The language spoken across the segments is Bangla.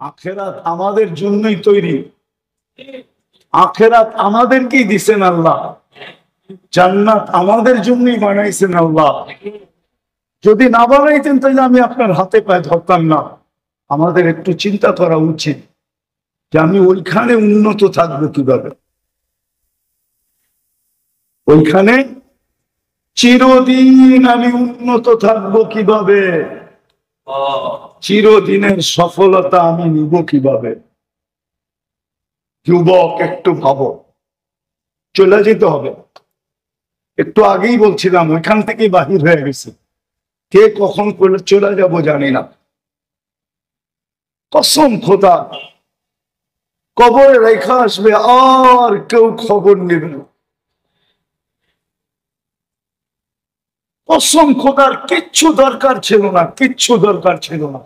আখেরাত আমাদের জন্যই তৈরি, আখেরাত আমাদেরকেই দিছেন আল্লাহ, জান্নাত আমাদের জন্যই বানাইছেন আল্লাহ। যদি না বানাইতেন তাহলে আমি আপনার হাতে পায়ে ধরতাম না। আমাদের একটু চিন্তা করা উচিত যে আমি ওইখানে উন্নত থাকবো কিভাবে, ওইখানে চিরদিন আমি উন্নত থাকবো কিভাবে, চিরদিনের সফলতা আমি নিব কিভাবে। যুবক একটু ভাবো, চলে যেতে হবে। একটু আগেই বলছিলাম ওইখান থেকে বাহির হয়ে গেছে, কে কখন চলে যাব জানি না। কসম খোদা, কবরে রেখা আসবে আর কেউ খবর নেবে না। কসম খোদার কিচ্ছু দরকার ছিল না, কিচ্ছু দরকার ছিল না।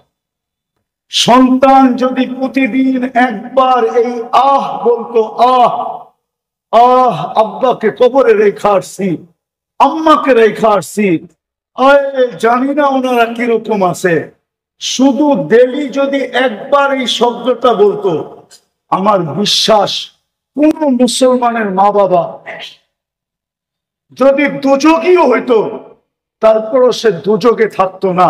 সন্তান যদি প্রতিদিন একবার এই আহ বলতো, আহ আহ আব্বাকে কবরে রেখা আসছি, আম্মাকে রেখা আসছি, জানি না ওনারা কিরকম আছে, শুধু ডেলি যদি একবার এই শব্দটা বলতো, আমার বিশ্বাস কোন মুসলমানের মা বাবা যদি দুযোগীও হইতো তারপরও সে দুযোগে থাকতো না।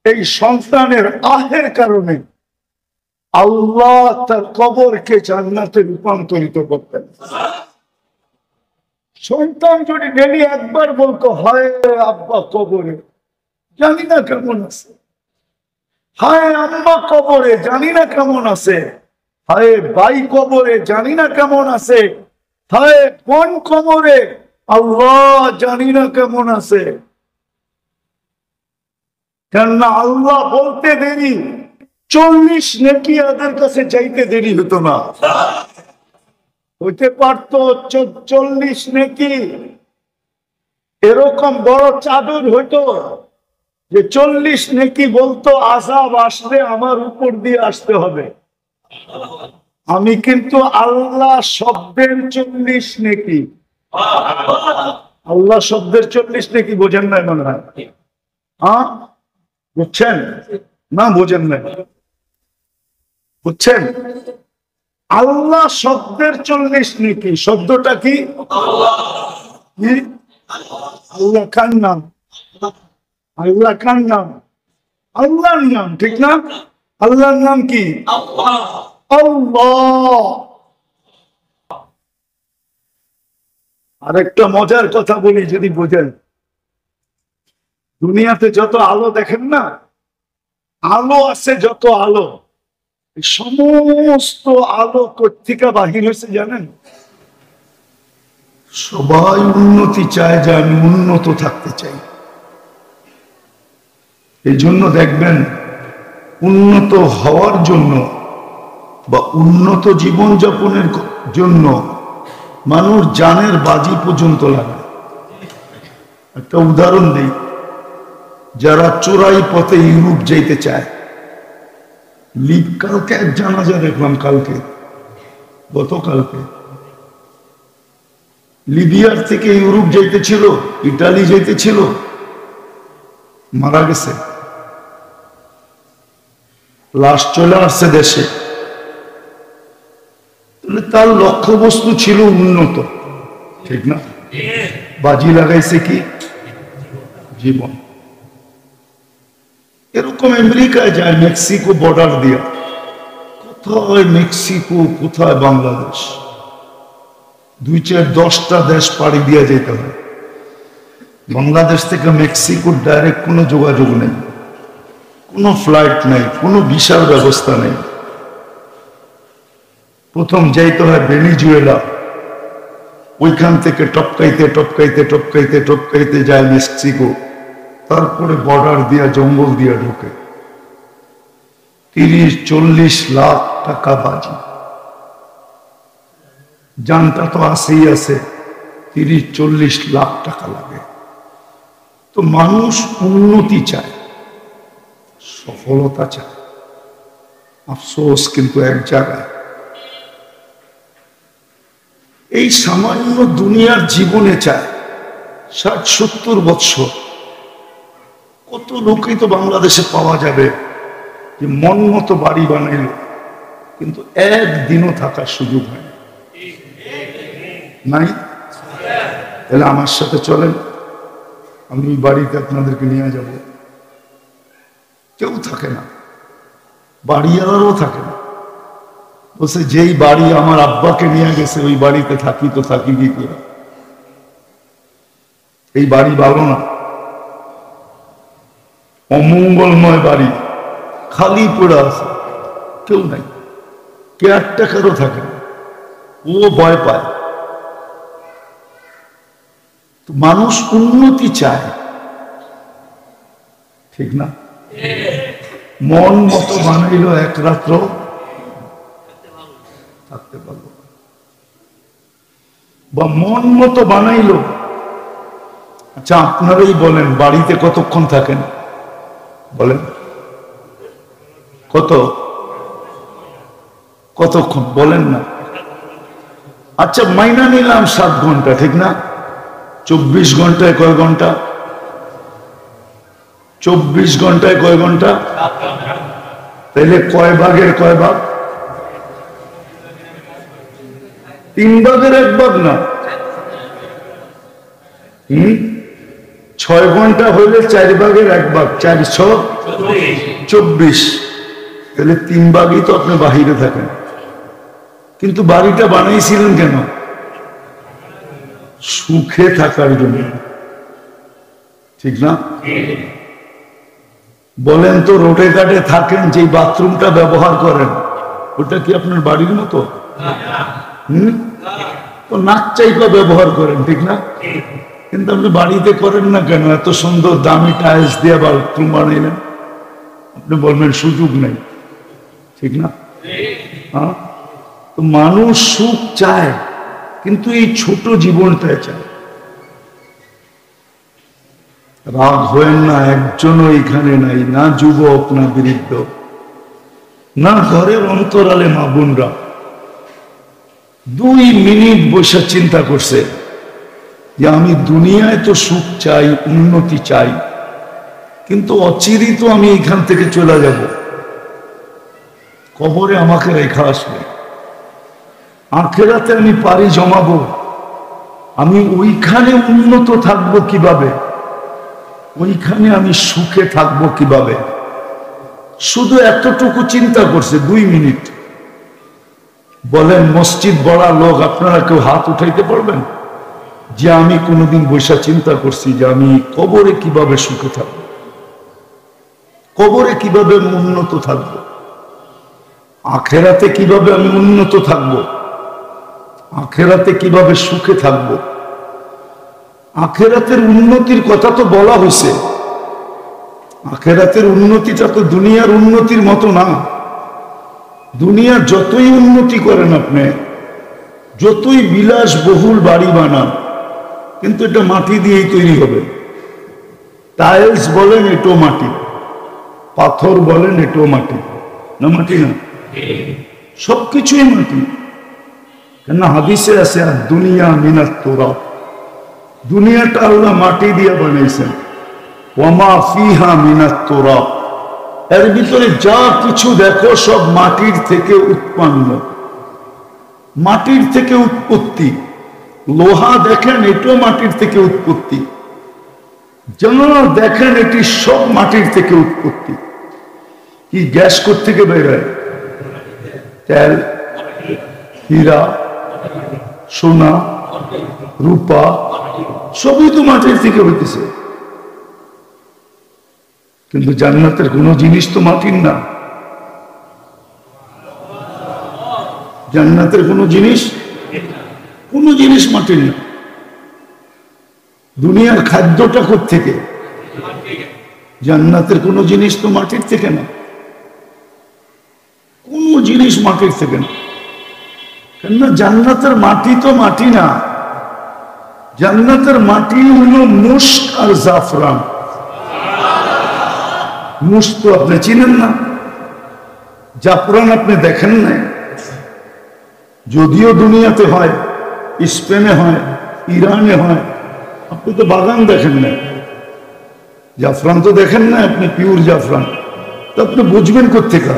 এই সন্তানের আহের কারণে আল্লাহ তার কবরকে জান্নাতে রূপান্তরিত করতেন। সন্তান যদি ডেলি একবার বলতো, হায় আব্বা কবরে, জানি না কেমন আছে, হায় আম্মা কবরে, জানি না কেমন আছে, হায় ভাই কবরে, জানি না কেমন আছে, হায় বোন কবরে, আল্লাহ জানি না কেমন আছে। কেননা আল্লাহ বলতে দেরি, 40 নেকি এদের কাছে চাইতে দেরি হতো না। হইতে পারত 40 নেকি এরকম বড় চাদর হইতো যে 40 নেকি বলতো আযাব আসলে আমার উপর দিয়ে আসতে হবে। আমি কিন্তু আল্লাহ শব্দের 40 নেকি, আল্লাহ শব্দের 40 নেকি বোঝেন নাই মনে হয়? হ্যাঁ বুঝছেন না? বোঝেন নাই, বুঝছেন? আল্লাহ শব্দের 40 নেকি, শব্দটা কি? আল্লাহ কার নাম? আল্লাহ কার নাম? আল্লাহর নাম, ঠিক না? আল্লাহর নাম কি? আল্লাহ। আরেকটা মজার কথা বলি যদি বোঝেন, দুনিয়াতে যত আলো দেখেন না, আলো আছে যত আলো, সমস্ত আলো কোত্থেকে বাহির হয়েছে জানেন? সবাই উন্নতি চায় যে আমি উন্নত থাকতে চাই। এই জন্য দেখবেন উন্নত হওয়ার জন্য বা উন্নত জীবনযাপনের জন্য মানুষ জানের বাজি পর্যন্ত লাগে। একটা উদাহরণ দিই, যারা চোরাই পথে ইউরোপ যেতে চায়, কালকে এক জানাজা দেখলাম, কালকে গতকালকে, লিবিয়ার থেকে ইউরোপ যাইতেছিল, ইটালি যাইতেছিল, মারা গেছে, লাশ চলে আসছে দেশে। তার লক্ষ্যবস্তু ছিল উন্নত, ঠিক না? বাজি লাগাইছে কি? জীবন। এরকম আমেরিকায় যায়, মেক্সিকো বর্ডার দিয়া, কোথায় মেক্সিকো কোথায় বাংলাদেশ, 2-4-10টা দেশ পাড়ি দিয়ে যেতে হয়। বাংলাদেশ থেকে মেক্সিকোর ডাইরেক্ট কোনো যোগাযোগ নেই, কোনো ফ্লাইট নেই, কোনো ভিসার ব্যবস্থা নেই। প্রথম যাইতে হয় ভেনিজুয়েলা, ওইখান থেকে টপকাইতে টপকাইতে টপকাইতে টপকাইতে যায় মেক্সিকো, তারপরে বর্ডার দিয়া জঙ্গল দিয়া ঢোকে। 30-40 লাখ টাকা বাজি, জানটা তো আসেই আছে, 30-40 লাখ টাকা লাগে। তো মানুষ উন্নতি চায়, সফলতা চায়, আফসোস কিন্তু এক জায়গায়, এই সামান্য দুনিয়ার জীবনে চায় 60-70 বৎসর। কত লোকই তো বাংলাদেশে পাওয়া যাবে যে মন মতো বাড়ি বানাইল, কিন্তু একদিনও থাকার সুযোগ হয় না। নাই? তাহলে আমার সাথে চলেন, আমি ওই বাড়িতে আপনাদেরকে নিয়ে যাব। কেউ থাকে না, বাড়িওয়ালারও থাকে না। বলছে যেই বাড়ি আমার আব্বাকে নিয়ে গেছে ওই বাড়িতে থাকি তো থাকি কি করে? এই বাড়ি ভালো না, অমঙ্গলময় বাড়ি, খালি পড়ে আছে, কেউ নাই, কেয়ারটেকারও থাকে না, ও ভয় পায়। তো মানুষ উন্নতি চায়, ঠিক না? মন মতো বানাইল এক রাত্র থাকতে পারল, বা মন মতো বানাইল। আচ্ছা আপনারাই বলেন বাড়িতে কতক্ষণ থাকেন? বলেন কতক্ষণ বলেন না? আচ্ছা মাইনা নিলাম 7 ঘন্টা, ঠিক না? 24 ঘন্টায় কয় ঘন্টা? 24 ঘন্টায় কয় ঘন্টা? তাহলে কয় ভাগের কয় ভাগ? 3 ভাগের 1 ভাগ না। 6 ঘন্টা হইলে 4 ভাগের 1 ভাগ, 4 6 24। তাহলে 3 ভাগই তো আপনি বাহিরে থাকেন। কিন্তু বাড়িটা বানাইছিলেন কেন? সুখে থাকার জন্য, ঠিক না? বলেন তো রোডে ঘাটে থাকেন, যে বাথরুমটা ব্যবহার করেন ওটা কি আপনার বাড়ির মতো? তো নাক চাইপা ব্যবহার করেন, ঠিক না? কিন্তু আপনি বাড়িতে করেন না কেন? এত সুন্দর দামি টাইলস দিয়ে বাথরুম বানাইলেন, আপনি বলবেন সুযোগ নেই, ঠিক না? হ্যাঁ, তো মানুষ সুখ চায় কিন্তু এই ছোট জীবনটা চায়। রাগ হয়েন না, একজনও এখানে নাই, না যুবক না বৃদ্ধ, না ঘরের অন্তরালে মা বোনরা 2 মিনিট বসে চিন্তা করছে যে আমি দুনিয়ায় তো সুখ চাই, উন্নতি চাই, কিন্তু অচিরেই তো আমি এখান থেকে চলে যাব, কবরে আমাকে রেখা আসবে, আখেরাতে আমি পারি জমাবো, আমি ওইখানে উন্নত থাকবো কিভাবে, ওইখানে আমি সুখে থাকবো কিভাবে? শুধু এতটুকু চিন্তা করছে 2 মিনিট। বলেন মসজিদ বড়া লোক আপনারা কেউ হাত উঠাইতে পারবেন যে আমি কোনোদিন বৈশা চিন্তা করছি যে আমি কবরে কিভাবে সুখে থাকবো, কবরে কিভাবে উন্নত থাকবো, আখেরাতে কিভাবে আমি উন্নত থাকবো, আখেরাতে কিভাবে সুখে থাকবো? আখেরাতের উন্নতির কথা তো বলা হয়েছে, আখেরাতের উন্নতিটা তো দুনিয়ার উন্নতির মতো না। দুনিয়ার যতই উন্নতি করেন আপনি, যতই বিলাস বহুল বাড়ি বানান, কিন্তু এটা মাটি দিয়েই তৈরি হবে। টাইলস বলেন এটাও মাটি, পাথর বলেন এটাও মাটি, না মাটি না? সবকিছুই মাটি। কেন হাদিসে আছে আর দুনিয়া মিনাত তুরাব, দুনিয়াটা আল্লাহ মাটি দিয়ে বানাইছেন। ওয়ামা ফিহা মিনাত তুরাব, এর ভিতরে যা কিছু দেখো সব মাটির থেকে উৎপন্ন, মাটির থেকে উৎপত্তি। লোহা দেখেন এটাও মাটির থেকে উৎপত্তি, যা দেখেন এটি সব মাটির থেকে উৎপত্তি। কি গ্যাস কোত্থেকে বেরোয়? তেল, হীরা, সোনা, রূপা, সবই তো মাটির থেকে হইতেছে। কিন্তু জান্নাতের কোনো জিনিস তো মাটির না, জান্নাতের কোনো জিনিস মাটির না। দুনিয়ার খাদ্যটা কোত্থেকে? জান্নাতের কোনো জিনিস তো মাটির থেকে না, কোনো জিনিস মাটির থেকে না। কেননা জান্নাতের মাটি তো মাটি না, জান্নাতের মাটি হলো মুশক আর জাফরান। মুশক তো আপনি চিনেন না, জাফরান আপনি দেখেন না, যদিও দুনিয়াতে হয়, স্পেনে হয়, ইরানে হয়, আপনি তো বাগান দেখেন না, জাফরান তো দেখেন না আপনি, পিওর জাফরান তো আপনি বুঝবেন কোত্থেকে?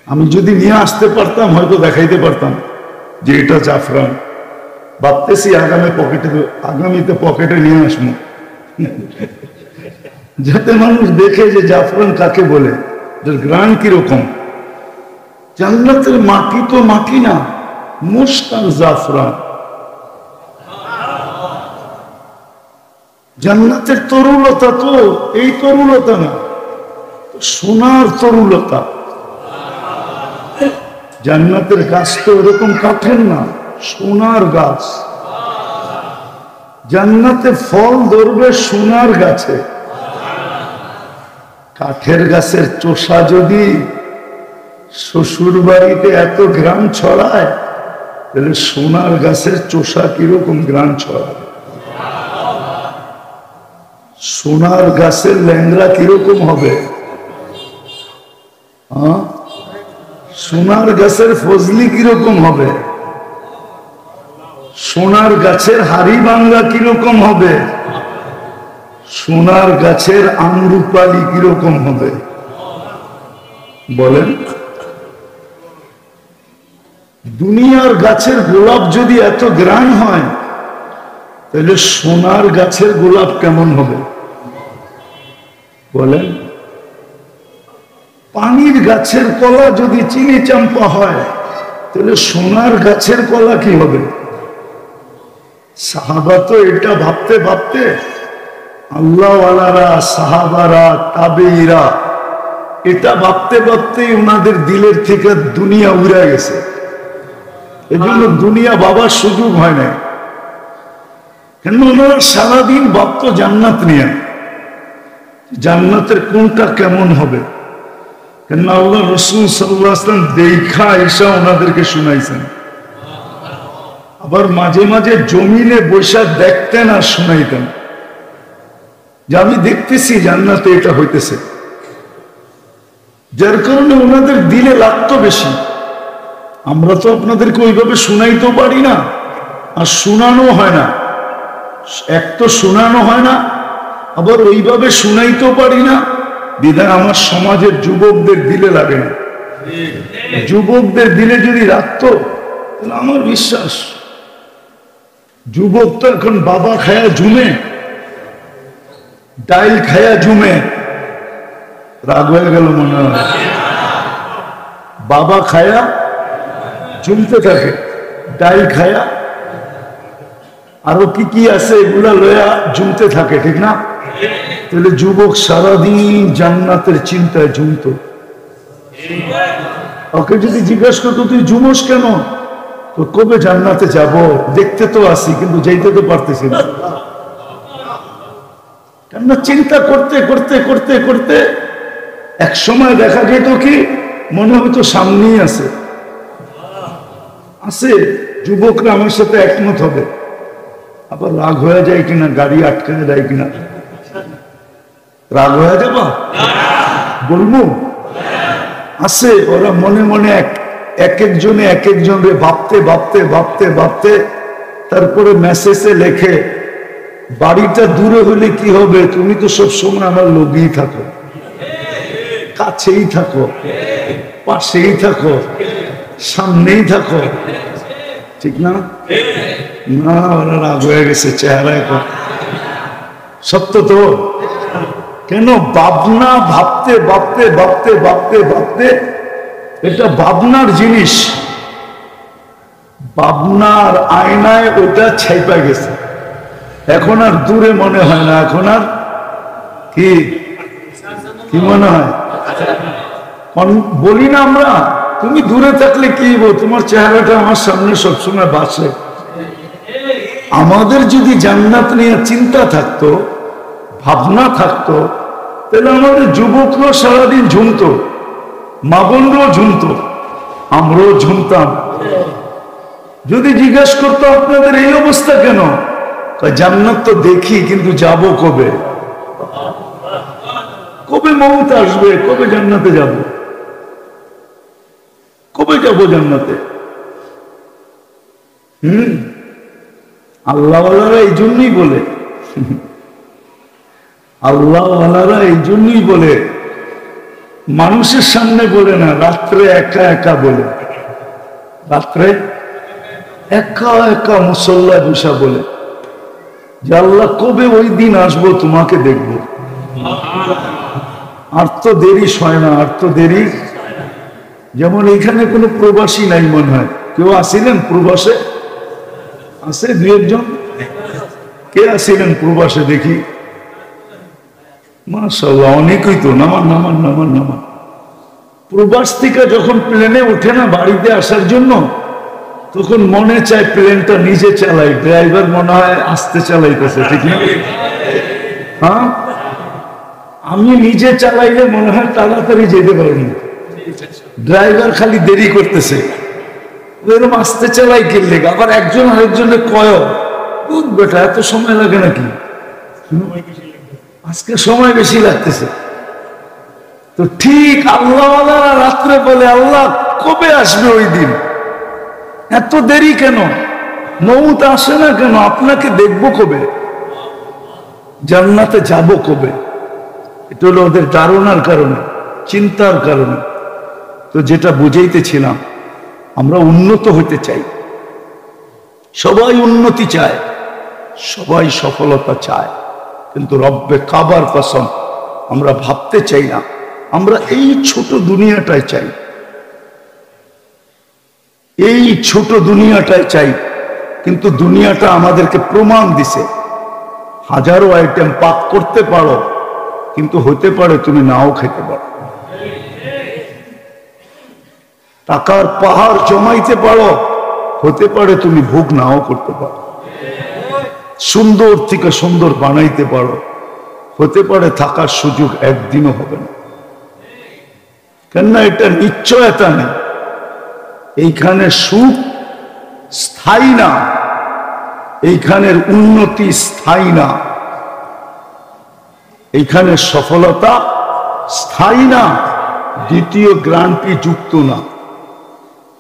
আমি যদি নিয়ে আসতে পারতাম হয়তো দেখাইতে পারতাম যে এটা জাফরান। ভাবতেছি আগামীতে পকেটে নিয়ে আসবো, যাতে মানুষ দেখে যে জাফরান কাকে বলে, গ্রান কিরকম। জান্নাতের মাটি তো মাটি না, মুশতাক জাফরান। জান্নাতের তরুলতা তো এই তরুলতা না, সোনার তরুলতা। জান্নাতের গাছ তো এরকম কাঠের না, সোনার গাছ। জান্নাতে ফল ধরবে সোনার গাছে। কাঠের গাছের চোষা যদি শ্বশুর বাড়িতে এত গ্রাম ছড়ায়, তাহলে সোনার গাছের চোষা কিরকম গ্রাম ছড়ায়? সোনার গাছের ল্যাংড়া কিরকম হবে? সোনার গাছের ফজলি কিরকম হবে? সোনার গাছের হাড়ি বাংলা কিরকম হবে? সোনার গাছের আমরুপালি কিরকম হবে বলেন? দুনিয়ার গাছের গোলাপ যদি এত গ্রান হয়, তাহলে সোনার গাছের গোলাপ কেমন হবে বলেন? পানির গাছের কলা যদি চিনি চাম্পা হয়, তাহলে সোনার গাছের কলা কি হবে? সাহাবা তো এটা ভাবতে ভাবতে, আল্লাহওয়ালারা, সাহাবারা, তাবেঈরা, এটা ভাবতে ভাবতেই ওনাদের দিলের থেকে দুনিয়া উড়ে গেছে। এজন্য দুনিয়া ভাবার সুযোগ হয় না। কেন? ওনারা সারাদিন ভাবতো জান্নাত নিয়ে, জান্নাতের কোনটা কেমন হবে। কেন? আল্লাহ রাসূল সাল্লাল্লাহু আলাইহি ওয়াসাল্লাম দেখা এসা ওনাদেরকে শুনাইছেন। আবার মাঝে মাঝে জমিনে বসে দেখতেন আর শুনাইতেন যে আমি দেখতেছি জান্নাতে এটা হইতেছে। যার কারণে ওনাদের দিলে লাগতো বেশি। আমরা তো আপনাদেরকে ওইভাবে শুনাইতেও পারি না, আর শুনানো হয় না। এক তো শুনানো হয় না, আবার ওইভাবে শুনাইতেও পারি না, বিধায় আমার সমাজের যুবকদের দিলে লাগে না। যুবকদের দিলে যদি রাখতো, তাহলে আমার বিশ্বাস যুবক তো এখন বাবা খায়া ঝুমে, ডাইল খায়া ঝুমে। রাগ হয়ে গেল মনে হয়। বাবা খায়া ঝুমতে থাকে, ডাইল খায়া আরো কি কি আছে এগুলা লয়া ঝুমতে থাকে, ঠিক না? তাহলে যুবক সারাদিন জান্নাতের চিন্তায় ঝুমতো। ওকে যদি জিজ্ঞাসা করতো তুই ঝুমোস কেন, তো কবে জান্নাতে যাব, দেখতে তো আসি কিন্তু যাইতে তো পারতেছি না। কেননা চিন্তা করতে করতে করতে করতে এক সময় দেখা যেত কি মনে হতো সামনেই আছে। যুবকরা আমার সাথে একমত হবে। আবার রাগ হয়ে যায় কিনা, গাড়ি আটকানো দেয় কিনা, রাগ হয়ে যাবা বলবো। আছে ওরা মনে মনে এক একজনে এক একজনরে ভাবতে ভাবতে ভাবতে ভাবতে তারপরে মেসেজে লেখে, বাড়িটা দূরে হলে কি হবে, তুমি তো সব সময় আমার লগেই থাকো, কাছেই থাকো, পাশেই থাকো, সামনেই থাকো, ঠিক না? না, ওরা রাগ হয়ে গেছে চেহারা এখন। সত্য তো। কেন? ভাবনা ভাবতে ভাবতে ভাবতে ভাবতে ভাবতে, এটা ভাবনার জিনিস, ভাবনার আয়নায় ওটা ছাইপা গেছে। এখন আর দূরে মনে হয় না, এখন আর কি কি মনে হয়? বলি না আমরা, তুমি দূরে থাকলে কি তোমার চেহারাটা আমার সামনে সবসময় বাঁচে। আমাদের যদি জান্নাত নিয়ে চিন্তা থাকতো, ভাবনা থাকতো, তাহলে আমাদের যুবকরাও সারাদিন ঝুমতো, মা বোনরাও ঝুমতো, আমরাও ঝুমতাম। যদি জিজ্ঞাসা করতো আপনাদের এই অবস্থা কেন, জান্নাত তো দেখি কিন্তু যাব কবে, কবে মৌত আসবে, কবে জান্নাতে যাব, কবে যাব জান্নাতে। আল্লাহওয়ালারা এই জন্যই বলে, আল্লাহওয়ালারা এই জন্যই বলে মানুষের সামনে বলে না, রাত্রে একা একা বলে, রাত্রে একা একা মুসল্লায় বসা বলে যে আল্লাহ কবে ওই দিন আসবো তোমাকে দেখবো। আর তো দেরি হয় না, আর তো দেরি। যেমন এখানে কোনো প্রবাসী নাই মনে হয়, কেউ আসিলেন প্রবাসে? আছে দুই একজন। কে আসিলেন প্রবাসে দেখি? মাশাআল্লাহ, অনেকই তো। নামান নামান নামান নামান। প্রবাস থেকে যখন প্লেনে ওঠে না বাড়িতে আসার জন্য, তখন মনে চায় প্লেনটা নিজে চালাই, ড্রাইভার মনে হয় আস্তে চালাইতেছে, ঠিক না? হ্যাঁ, আমি নিজে চালাইলে মনে হয় তাড়াতাড়ি যেতে পারি, ড্রাইভার খালি দেরি করতেছে। এরকম আস্তে চালাই কিনলে আবার একজন আরেকজনের কয় বেটা এত সময় লাগে নাকি? আজকে সময় বেশি লাগতেছে। তো ঠিক আল্লাহ রাত্রে বলে আল্লাহ কবে আসবে ওই দিন, এত দেরি কেন? মউত আসে না কেন? আপনাকে দেখবো কবে? জান্নাতে যাব কবে? এটা হলো ওদের ধারণার কারণে, চিন্তার কারণে। তো যেটা বুঝাইতেছিলাম, আমরা উন্নত হতে চাই, সবাই উন্নতি চায়, সবাই সফলতা চায়, কিন্তু রব্বে কাবার কসম আমরা ভাবতে চাই না। আমরা এই ছোট দুনিয়াটাই চাই, এই ছোট দুনিয়াটাই চাই। কিন্তু দুনিয়াটা আমাদেরকে প্রমাণ দিছে, হাজারো আইটেম পাক করতে পারো, কিন্তু হতে পারে তুমি নাও খেতে পারো। টাকার পাহাড় জমাইতে পারো, হতে পারে তুমি ভোগ নাও করতে পারো। সুন্দর থেকে সুন্দর বানাইতে পারো, হতে পারে থাকার সুযোগ একদিনও হবে না। কেননা এটা নিশ্চয়তা নেই। এইখানে সুখ স্থায়ী না, এইখানের উন্নতি স্থায়ী না, এইখানে সফলতা স্থায়ী না, দ্বিতীয় গ্যারান্টি যুক্ত না।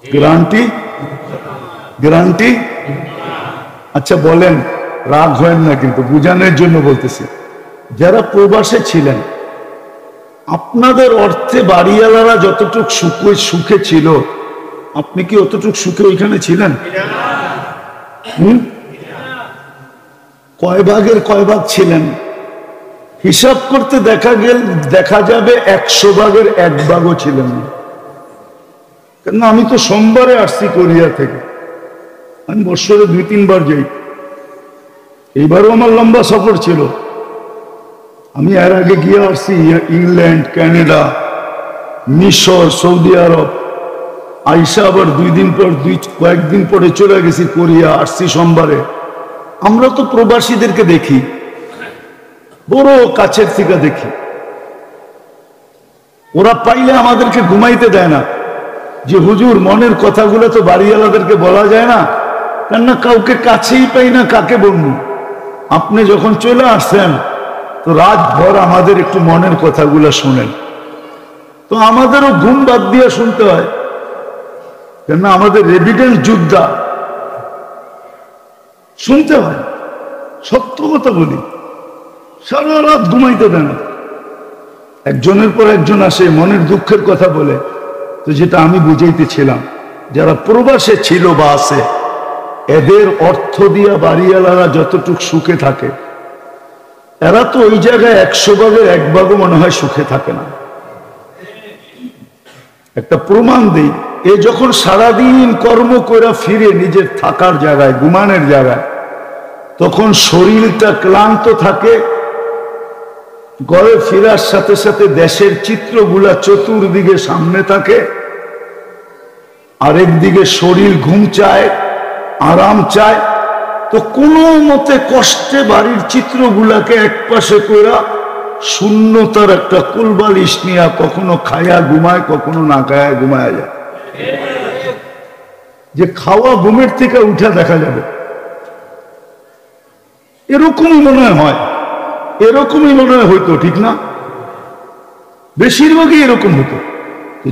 গ্যারান্টি গ্যারান্টি আচ্ছা বলেন, রাগ হয় না কিন্তু বুঝানোর জন্য বলতেছি। যারা প্রবাসে ছিলেন, আপনাদের অর্থে বাড়িওয়ালারা যতটুক সুখে ছিল, আপনি কি অতটুক সুখে ওইখানে ছিলেন? কয় ভাগের কয় ভাগ ছিলেন? হিসাব করতে দেখা যাবে 100 ভাগের 1 ভাগও ছিলেন না। কেন আমি তো সোমবারে আসছি কোরিয়া থেকে, আমি বছরে 2-3 বার যাই। এইবারও আমার লম্বা সফর ছিল। আমি এর আগে গিয়ে আসছি ইংল্যান্ড, কানাডা, মিশর, সৌদি আরব। আইসা আবার কয়েকদিন পরে চলে গেছি কোরিয়া, আসছি সোমবারে। আমরা তো প্রবাসীদেরকে দেখি, বড় কাছের থেকে দেখি। ওরা পাইলে আমাদেরকে ঘুমাইতে দেয় না, যে হুজুর মনের কথাগুলো তো বাড়িওয়ালাদেরকে বলা যায় না, কেননা কাউকে কাছেই পাই না, কাকে বলবো। আপনি যখন চলে আসছেন তো রাতভর আমাদের একটু মনের কথাগুলো শোনেন, তো আমাদেরও ঘুম বাদ দিয়ে শুনতে হয়, কেননা আমাদের এভিডেন্স যোদ্ধা, শুনতে হয়। সত্য কথা বলি, সারা রাত ঘুমাইতে দেন। একজনের পর একজন আসে মনের দুঃখের কথা বলে। তো যেটা আমি বুঝাইতেছিলাম, যারা প্রবাসে ছিল বা আছে, এদের অর্থ দিয়া বাড়িওয়ালারা যতটুক সুখে থাকে, এরা তো ওই জায়গায় 100 ভাগের 1 ভাগও মনে হয় সুখে থাকে না। একটা প্রমাণ দিই, এ যখন সারাদিন কর্ম করে ফিরে নিজের থাকার জায়গায়, ঘুমানোর জায়গায়, তখন শরীরটা ক্লান্ত থাকে। ঘরে ফেরার সাথে সাথে দেশের চিত্রগুলা চতুর্দিকে সামনে থাকে, আরেকদিকে শরীর ঘুম চায়, আরাম চায়। তো কোনো মতে কষ্টে বাড়ির চিত্রগুলাকে একপাশে করে শূন্যতার একটা কুলবালিশ নিয়ে কখনো খায়া ঘুমায়, কখনো না খায়া ঘুমায় যায়। যে খাওয়া ঘুমের থেকে উঠে দেখা যাবে, এরকমই মনে হয়, এরকমই মনে হয় হইতো, ঠিক না? বেশিরভাগই এরকম হতো।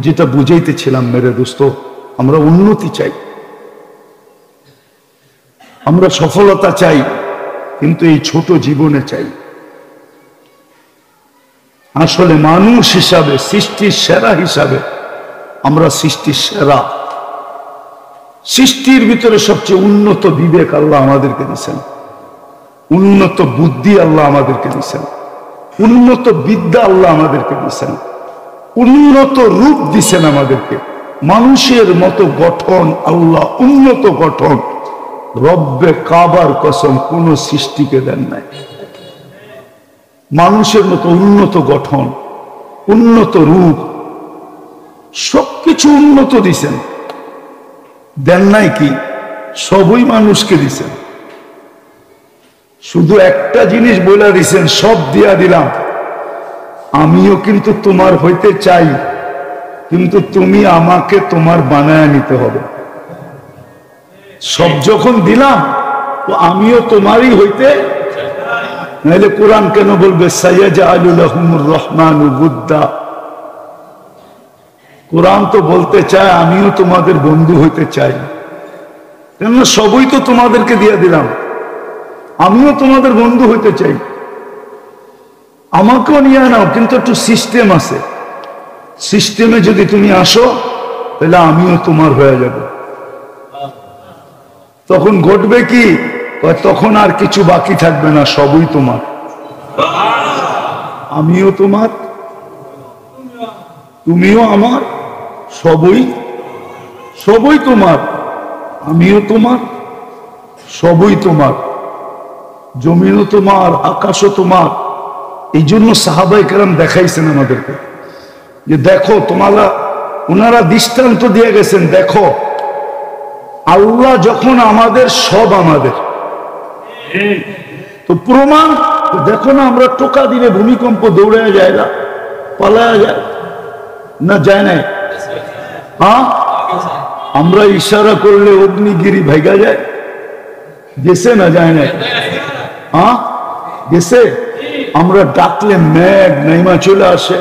যেটা বুঝাইতেছিলাম মেরে দোস্ত, আমরা উন্নতি চাই, আমরা সফলতা চাই, কিন্তু এই ছোট জীবনে চাই। আসলে মানুষ হিসাবে, সৃষ্টির সেরা হিসাবে আমরা সৃষ্টির সেরা। সৃষ্টির ভিতরে সবচেয়ে উন্নত বিবেক আল্লাহ আমাদেরকে দিয়েছেন, উন্নত বুদ্ধি আল্লাহ আমাদেরকে দিয়েছেন, উন্নত বিদ্যা আল্লাহ আমাদেরকে দিয়েছেন, উন্নত রূপ দিয়েছেন আমাদেরকে। মানুষের মতো গঠন আল্লাহ, উন্নত গঠন রব্বে কাবার কসম কোন সৃষ্টিকে দেন নাই। মানুষের মতো উন্নত গঠন, উন্নত রূপ, সবকিছু উন্নত দিছেন। দেন নাই কি? সবই মানুষকে দিছেন। শুধু একটা জিনিস বলে দিছেন, সব দিয়া দিলাম, আমিও কিন্তু তোমার হইতে চাই, কিন্তু তুমি আমাকে তোমার বানায় নিতে হবে। সব যখন দিলাম তো আমিও তোমারই হইতে, নাহলে কোরআন কেন বলবে সাইয়াজআলু লাহুমুর রহমানু বুদ্দা? কোরআন তো বলতে চায় আমিও তোমাদের বন্ধু হইতে চাই, কেননা সবই তো তোমাদেরকে দিয়ে দিলাম, আমিও তোমাদের বন্ধু হইতে চাই। আমাকেও নিয়ে নাও, কিন্তু একটু সিস্টেম আছে, সিস্টেমে যদি তুমি আসো তাহলে আমিও তোমার হয়ে যাব। তখন ঘটবে কি? তখন আর কিছু বাকি থাকবে না, সবই তোমার। আমিও তোমার, তুমিও আমার, সবই সবই তোমার। আমিও তোমার, সবই তোমার। জমিনও তোমার, আকাশও তোমার। এই জন্য সাহাবায়ে কেরাম দেখাইছেন আমাদেরকে যে দেখো, ওনারা দৃষ্টান্ত দিয়ে গেছেন, দেখো আল্লাহ যখন আমাদের, সব আমাদের। তো প্রমাণ দেখো না, আমরা টোকা দিলে ভূমিকম্প দৌড়ে যায় না, পালায়া যায় না, যায় নাই? হ্যাঁ, আমরা ইশারা করলে অগ্নিগিরি ভাইগা যায়, গেছে না যায় নাই? হ্যাঁ গেছে। আমরা ডাকলে মেঘ নাইমা চলে আসে,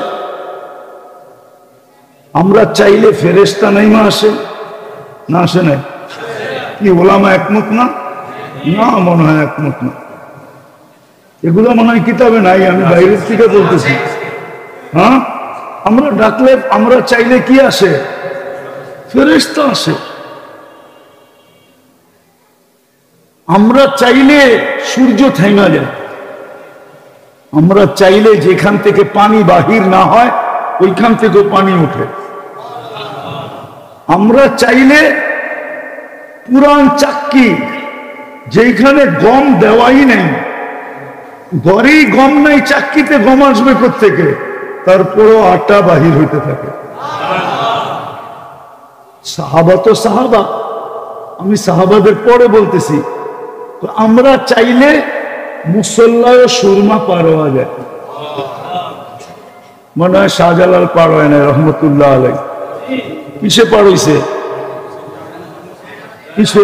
আমরা চাইলে ফেরেশতা নাইমা আসে না, আসে নাই? কি ওলামা একমত না? না, মনে হয় একমত না। এগুলো মনে হয় কিতাবে নাই, আমি বাইরের থেকে বলতেছি। হ্যাঁ, আমরা ডাকলে, আমরা চাইলে কি আসে? ফেরেশতা আসে। আমরা চাইলে সূর্য থাইমা যায়, আমরা চাইলে যেখান থেকে পানি বাহির না হয় ওইখান থেকেও পানি ওঠে। আমরা চাইলে পুরান চাক্কি, যেখানে গম দেওয়াই নেই, ঘরেই গম নাই, চাক্কিতে গম আসবে কোত্থেকে? তারপরও আটা বাহির হইতে থাকে। সাহাবা তো সাহাবা, আমি সাহাবাদের পরে বলতেছি। তো আমরা চাইলে মুসল্লায় সুরমা পার হওয়া যায়। মনে হয় শাহজালাল পার হয় না, রহমতুল্লাহ আলাই। কিসে পার হইছে? কিসে?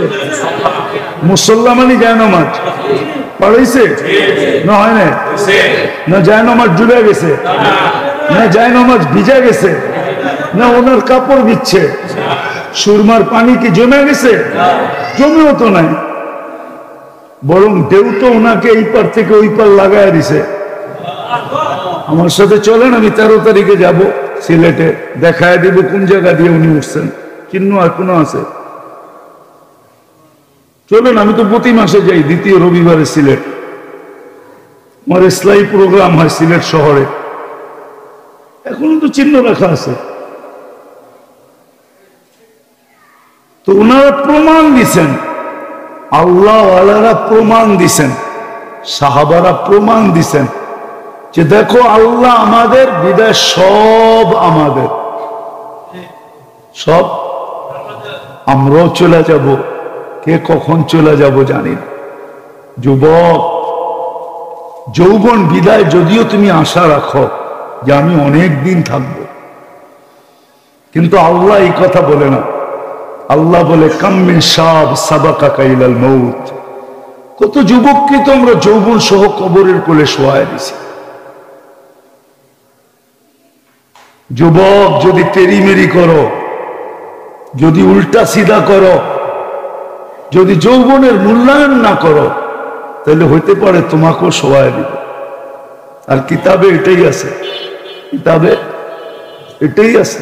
মুসল্লা মানে জায়নামাজ পার হইছে না? হয় না? না জায়নামাজ ডুবে গেছে, না জায়নামাজ ভিজা গেছে, না ওনার কাপড় ভিজছে? সুরমার পানি কি জমে গেছে? জমেও তো নাই, বরং ঢেউ তো ওনাকে এই পার থেকে ওই পার লাগায় দিছে। আমার সাথে চলেন, আমি 13 তারিখে যাব সিলেটে, দেখায় দিব কোন জায়গা দিয়ে উনি উঠছেন। চিহ্ন আর কোনো আছে? চলেন, আমি তো প্রতি মাসে যাই, দ্বিতীয় রবিবারে সিলেট। আমার ইসলামী প্রোগ্রাম হয় সিলেট শহরে, এখনো তো চিহ্ন রাখা আছে। তো ওনারা প্রমাণ দিছেন, আল্লাহ ওয়ালারা প্রমাণ দিছেন, সাহাবারা প্রমাণ দিছেন যে দেখো আল্লাহ আমাদের, বিদায় সব আমাদের, সব। আমরাও চলে যাব, কে কখন চলে যাব জানি না। যুবক, যৌবন বিদায় যদিও তুমি আশা রাখো যে আমি অনেক দিন থাকবো, কিন্তু আল্লাহ এই কথা বলে না। আল্লাহ বলে কাম মিন শাব সাবাকা ইলাল মউত। কত যুবককে তো আমরা যৌবন সহ কবরের কোলে শোয়ায় দিছি। যুবক, যদি তেরিমেরি করো, যদি উল্টা সিধা করো, যদি যৌবনের মূল্যায়ন না করো, তাহলে হইতে পারে তোমাকেও শোয়ায় দিবে। আর কিতাবে এটাই আছে, কিতাবে এটাই আছে।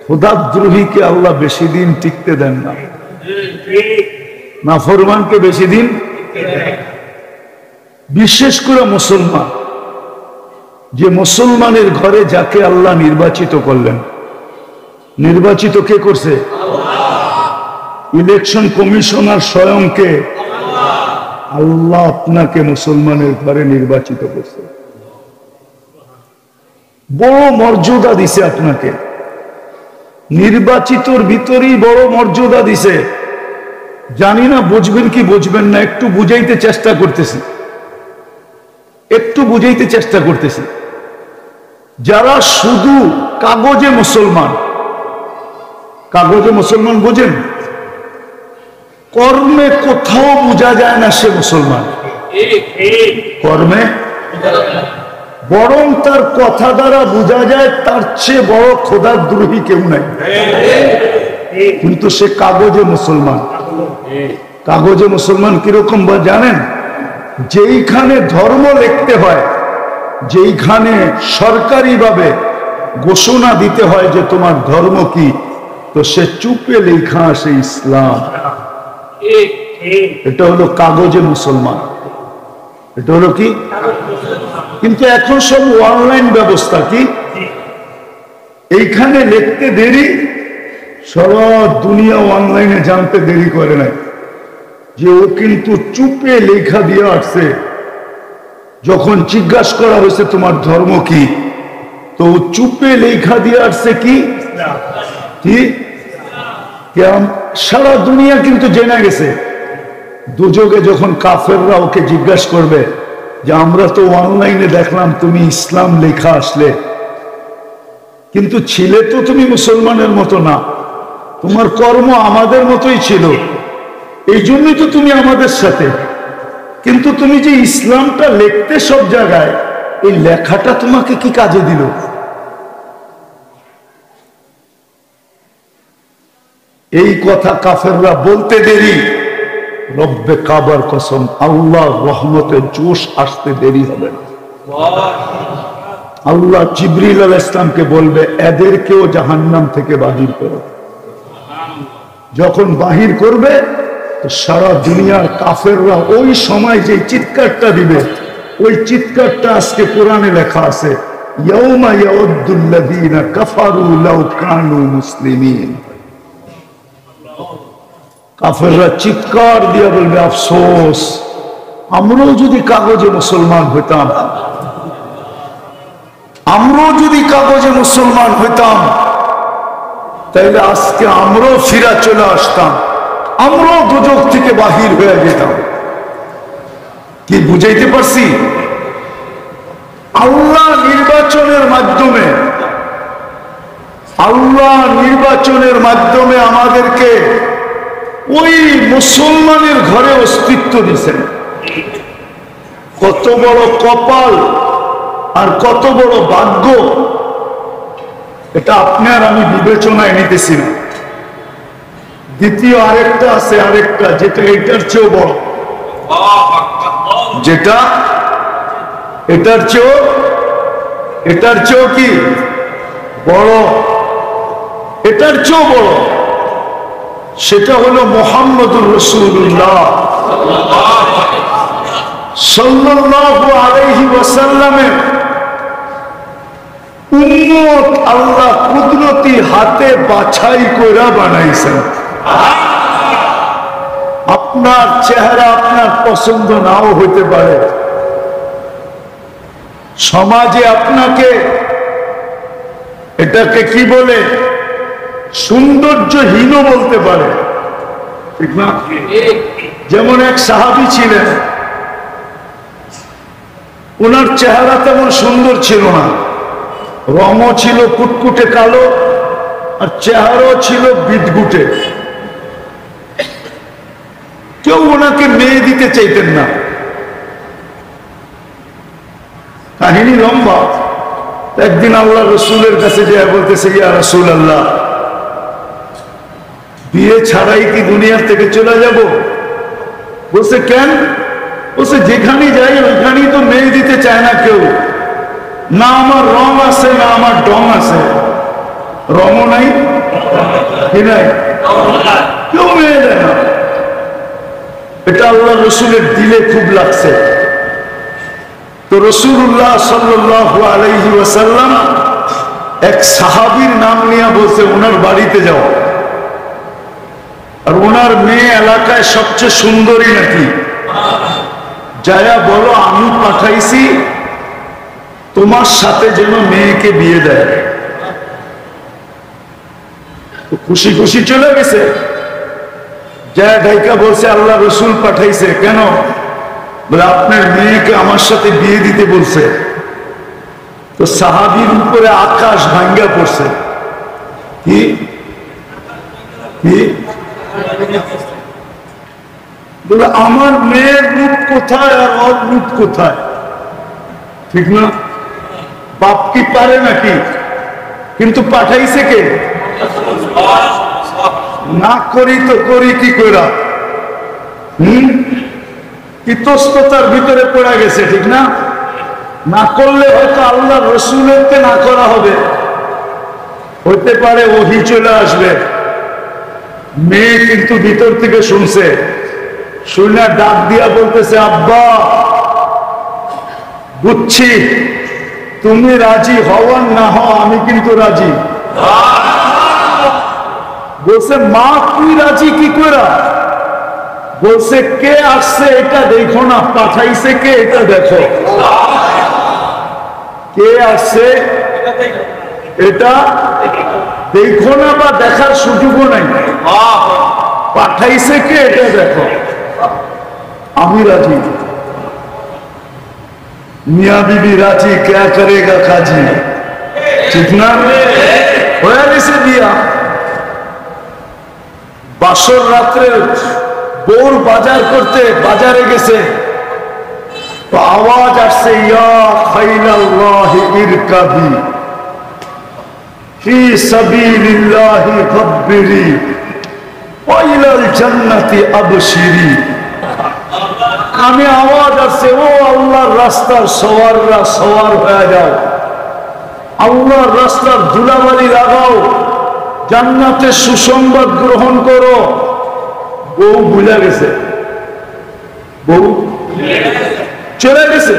খোদাদ্রোহীকে আল্লাহ বেশি দিন টিকতে দেন না, নাফরমানকে বেশি দিন। বিশেষ করে মুসলমান, যে মুসলমানের ঘরে যাকে আল্লাহ নির্বাচিত করলেন, নির্বাচিত কে করছে? ইলেকশন কমিশনার স্বয়ংকে আল্লাহ আপনাকে মুসলমানের ঘরে নির্বাচিত করছে, বড় মর্যাদা দিছে আপনাকে, নির্বাচিতর ভিতরেই বড় মর্যাদা দিছে। জানি না বুঝবেন কি বুঝবেন না, একটু বুঝাইতে চেষ্টা করতেছি, একটু বুঝাইতে চেষ্টা করতেছি। যারা শুধু কাগজে মুসলমান, কাগজে মুসলমান বোঝেন, কর্মে কোথাও বোঝা যায় না সে মুসলমান, কর্মে, বরং তার কথা দ্বারা বোঝা যায় তার চেয়ে বড় খোদাদ্রোহী কেউ নাই, কিন্তু সে কাগজে মুসলমান। কাগজে মুসলমান কিরকম বা জানেন? যেইখানে ধর্ম লিখতে হয়, যেইখানে সরকারিভাবে ঘোষণা দিতে হয় যে তোমার ধর্ম কি, তো সে চুপে লেখা আসে ইসলাম। এটা হলো কাগজে মুসলমান, এটা হলো কি। কিন্তু এখন সব অনলাইন ব্যবস্থা, কি এইখানে লিখতে দেরি, সারা দুনিয়া অনলাইনে জানতে দেরি করে নাই যে ও কিন্তু চুপে লেখা দিয়ে আসছে। যখন জিজ্ঞাসা করা হয়েছে তোমার ধর্ম কি, তো চুপে লেখা দিয়ে আসছে কি, সারা দুনিয়া কিন্তু জেনে গেছে। দুযোগে যখন কাফেররা ওকে জিজ্ঞাসা করবে যে আমরা তো অনলাইনে দেখলাম তুমি ইসলাম লেখা আসলে, কিন্তু ছিলে তো তুমি মুসলমানের মতো না, তোমার কর্ম আমাদের মতোই ছিল, এই জন্যই তো তুমি আমাদের সাথে, কিন্তু তুমি যে ইসলামটা লিখতে সব জায়গায়, এই লেখাটা তোমাকে কি কাজে দিল? এই কথা কাফেররা বলতে দেরি, রব্বে কাবার কসম, আল্লাহ রহমতের জোশ আসতে দেরি হবে না। আল্লাহ জিবরিল আলাইহিস সালামকে বলবে এদেরকেও জাহান্নাম থেকে বাহির করো। যখন বাহির করবে তো সারা দুনিয়ার কাফেররা ওই সময় যে চিৎকারটা দিবে, ওই চিৎকারটা আজকে কোরআনে লেখা আছে, ইয়াউমা ইয়াউদ্দুল্লাযীনা কাফারু লাউ কানু মুসলিমিন। কাফেররা চিৎকার দিয়ে বলবে আফসোস, আমরাও যদি কাগজে মুসলমান হইতাম, আমরাও যদি কাগজে মুসলমান হইতাম, তাইলে আজকে আমরাও ফিরা চলে আসতাম, আমরাও দুজক থেকে বাহির হয়ে যেতাম। কি বুঝাইতে পারছি? আল্লাহ নির্বাচনের মাধ্যমে, আল্লাহ নির্বাচনের মাধ্যমে আমাদেরকে ওই মুসলমানের ঘরে অস্তিত্ব দিয়েছেন। কত বড় কপাল আর কত বড় ভাগ্য, এটা আপনার আমি বিবেচনায় নিতেছি না। দ্বিতীয় আরেকটা আছে, আরেকটা যেটা এটার চেয়েও বড়, যেটা এটার চেয়েও কি বড়, এটার চেয়েও বড়, সেটা হলো মুহাম্মদুর রাসূলুল্লাহ সাল্লাল্লাহু আলাইহি ওয়াসাল্লামের উম্মত আল্লাহ কুদরতি হাতে বাছাই কইরা বানাইছেন। আপনার চেহারা আপনার পছন্দ নাও হইতে পারে, সমাজে আপনাকে এটাকে কি বলে, সৌন্দর্যহীন বলতে পারে, ঠিক না? যেমন এক সাহাবী ছিলেন, ওনার চেহারা তেমন সুন্দর ছিল না, রঙও ছিল কুটকুটে কালো, আর চেহারাও ছিল বিদগুটে। কেউ ওনাকে মেয়ে দিতে চাইতেন না। কাহিনী লম্বা। একদিন আল্লাহ রসুলের কাছে যে বলতেছে, ইয়া রাসূলুল্লাহ, বিয়ে ছাড়াই কি দুনিয়ার থেকে চলে যাব? বলছে কেন? বলছে যেখানে যাই ওইখানেই তো মেয়ে দিতে চায় না কেউ, না আমার রং আছে না আমার ডং আছে, রঙও নাই কি নাই, কেউ মেয়ে দেয় না। এটা আল্লাহ রসুলের দিলে খুব লাগছে। তো রাসূলুল্লাহ সাল্লাল্লাহু আলাইহি ওয়াসাল্লাম এক সাহাবীর নাম নিয়ে বলছে ওনার বাড়িতে যাও, আর ওনার মেয়ে এলাকায় সবচেয়ে সুন্দরী নাকি, যায়া বলো আমি পাঠাইছি তোমার সাথে যেন মেয়েকে বিয়ে দেয়। খুশি খুশি চলে গেছে, যা ডাইকা বলছে আল্লাহ রসুল পাঠাইছে। কেন? বলে আপনার মেয়েকে আমার সাথে বিয়ে দিতে বলছে। তো সাহাবীর উপরে আকাশ ভাঙ্গা পড়ছে। কি কি বলে আমার মেয়ের রূপ কোথায় আর ওর রূপ কোথায়, ঠিক না? বাপ কি পারে নাকি? কিন্তু পাঠাইছে কে? না করি তো করি কি কইরা, ইতস্ততার ভিতরে পড়ে গেছে, ঠিক না? না করলে হয়তো আল্লাহ রসুলেরকে না করা হবে, হইতে পারে ওহী চলে আসবে। মেয়ে কিন্তু ভিতর থেকে শুনছে, শুনে ডাক দিয়া বলতেছে আব্বা বুঝছি তুমি রাজি হওয়ার না হও, আমি কিন্তু রাজি। বলছে মা তুই রাজি কি কইরা? বলছে কে আসছে এটা দেখো না, পাঠাইছে কে এটা দেখো। কে আসছে এটা দেখো না, বা দেখার সুযোগও নাই, পাঠাইছে কে এটা দেখো। আমি রাজি, মিয়া বিবি রাজি, क्या करेगा काजी, ঠিক না? হয়ে গেছে বিয়া। বাসর রাত্রে বোর বাজার করতে বাজারে গেছে, তো আওয়াজ আসছে ইয়া খাইলাল্লাহি ইরকাবি ফি সাবিলিল্লাহি ফাববিরি ওয়া ইলাল জান্নাতি আবশিরি। আমি আওয়াজ আসছে ও আল্লাহর রাস্তার সওয়াররা সওয়ার হয়ে যাও, আল্লাহর রাস্তার ধুলাবালি লাগাও, জান্নাতের সুসংবাদ গ্রহণ করো। বউ ভুলে গেছে, বউ চলে গেছে।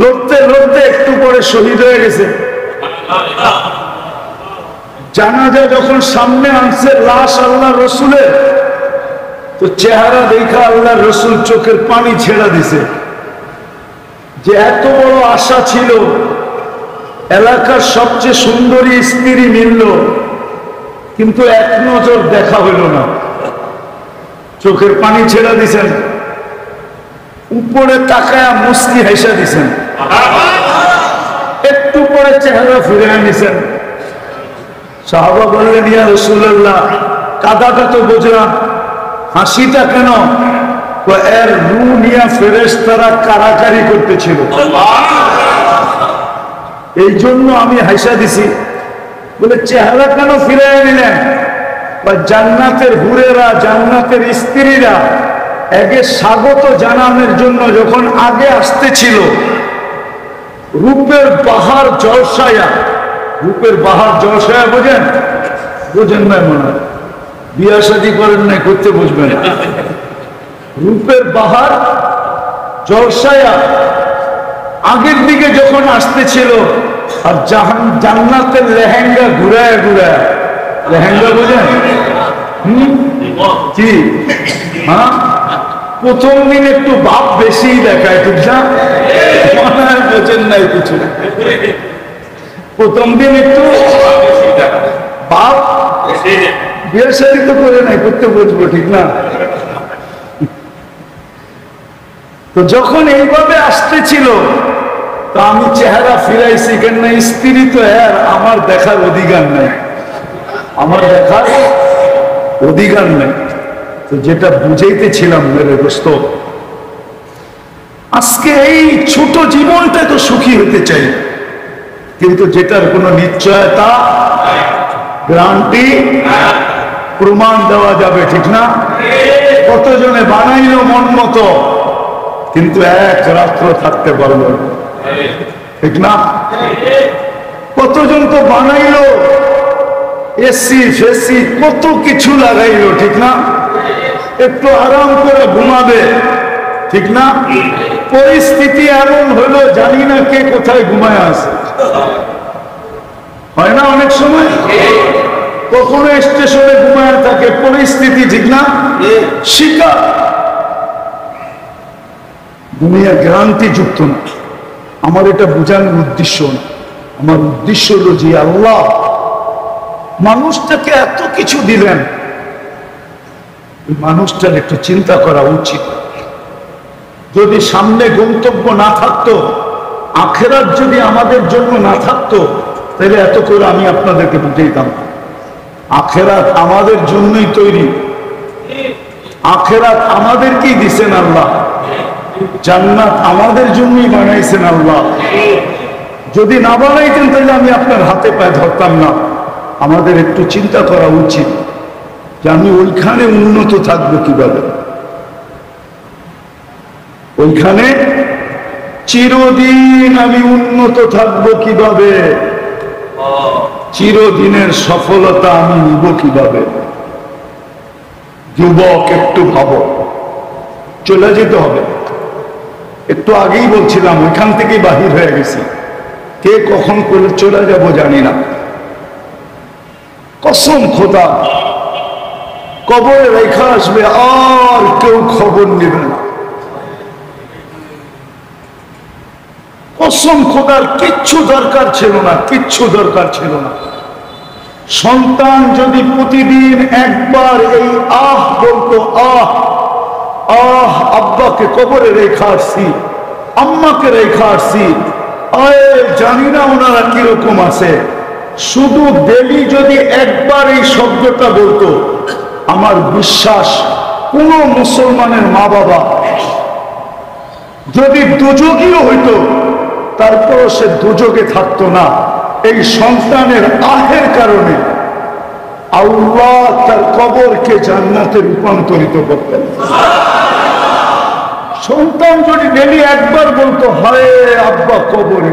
লড়তে লড়তে একটু পরে শহীদ হয়ে গেছে। জানাজা যখন সামনে আনছে লাশ আল্লাহ রসুলের, তো চেহারা দেখা আল্লাহ রসুল চোখের পানি ছেড়া দিছে, যে এত বড় আশা ছিল, এলাকার সবচেয়ে সুন্দরী স্ত্রী মিলল, কিন্তু এক নজর দেখা হইল না। চোখের পানি ছেড়া দিছেন, উপরে তাকায়া মুস্কি হেসা দিছেন, একটু পরে চেহারা ফিরে নিছেন। সাহাবা বললেন ইয়া রাসূলুল্লাহ কাদাটা তো বুঝলাম, হাসিটা কেন? এর রু নিয়া ফেরেশতারা কারাকারি করতেছিল, এই জন্য আমি হাসা দিছি। বলে চেহারা কেন ফিরে নিলেন? জান্নাতের হুরেরা, জান্নাতের স্ত্রীরা একে স্বাগত জানানোর জন্য যখন আগে আসতেছিল, রূপের বাহার জলসায়া, রূপের বাহার জলসায়া বোঝেন? বোঝেন না মনে হয়, বিয়া শাদী করেন নাই, করতে বুঝবেন। রূপের বাহার জলসায়া আগের দিকে যখন আসতেছিল, আর জান্নাতের লেহেঙ্গা ঘুরায় ঘুরায়, লেহেঙ্গা বোঝেন? কি হ্যাঁ, প্রথম দিন একটু ভাব বেশি দেখায়, ঠিক না? মনে হয় বোঝেন নাই কিছু, প্রথম দিন একটু ভাব, বিয়ে শাদী তো করে নাই, করতে বুঝবো, ঠিক না? তো যখন এইভাবে আসতেছিল, তো আমি চেহারা ফিরাইছি, কেন স্ত্রী তো আমার দেখার অধিকার নাই, আমার দেখার অধিকার নেই। তো যেটা বুঝাইতেছিলাম মেরে দোস্ত, আজকে এই ছোট জীবনটা তো সুখী হতে চাই, কিন্তু যেটার কোনো নিশ্চয়তা, গ্যারান্টি, প্রমাণ দেওয়া যাবে, ঠিক না? কতজনে বানাইলো মন মতো, কিন্তু এক রাত্র থাকতে পারলো না, ঠিক না? কতজন তো বানাইলো, এসি ফেসি কত কিছু লাগাইলো, ঠিক না? একটু আরাম করে ঘুমাবে, ঠিক না? পরিস্থিতি এমন হলো, জানি না কে কোথায় ঘুমায় আছে, হয় না অনেক সময়? কখনো স্টেশনে ঘুমায় থাকে, পরিস্থিতি, ঠিক না? শিকার দুনিয়া গ্রান্তি যুক্ত না। আমার এটা বোঝানোর উদ্দেশ্য না, আমার উদ্দেশ্য হলো যে আল্লাহ মানুষটাকে এত কিছু দিলেন, মানুষটার একটু চিন্তা করা উচিত। যদি সামনে গন্তব্য না থাকতো, আখেরাত যদি আমাদের জন্য না থাকতো, তাহলে এত করে আমি আপনাদেরকে বুঝাইতাম। আখেরাত আমাদের জন্যই তৈরি, আখেরাত আমাদেরকেই দিছেন আল্লাহ, জান্নাত আমাদের জন্যই বানাইছেন আল্লাহ। যদি না বানাইতেন তাহলে আমি আপনার হাতে পায়ে ধরতাম না। আমাদের একটু চিন্তা করা উচিত যে আমি ওইখানে উন্নত থাকবো কিভাবে, ওইখানে চিরদিন আমি উন্নত থাকবো কিভাবে, চিরদিনের সফলতা আমি নিব কিভাবে। যুবক একটু ভাবো, চলে যেতে হবে। একটু আগেই বলছিলাম ওইখান থেকেই বাহির হয়ে গেছি, কে কখন করে চলে যাব জানি না। কসম খোদা, কবরে রেখা আসবে, আর কেউ খবর নেবে না। কসম খোদার, কিচ্ছু দরকার ছিল না, কিচ্ছু দরকার ছিল না। সন্তান যদি প্রতিদিন একবার এই আহ বলতো, আহ আহ, আব্বাকে কবরে রেখা আসছি, আম্মাকে রেখা আসছি, জানি না ওনারা কিরকম আছে। শুধু ডেলি যদি একবার এই শব্দটা বলতো, আমার বিশ্বাস কোন মুসলমানের মা বাবা যদি দুযোগীও হইতো, তারপরও সে দুযোগে থাকতো না। এই সন্তানের আহের কারণে আল্লাহ তার কবরকে জান্নাতে রূপান্তরিত করতেন। সন্তান যদি ডেলি একবার বলতো, হায় আব্বা কবরে,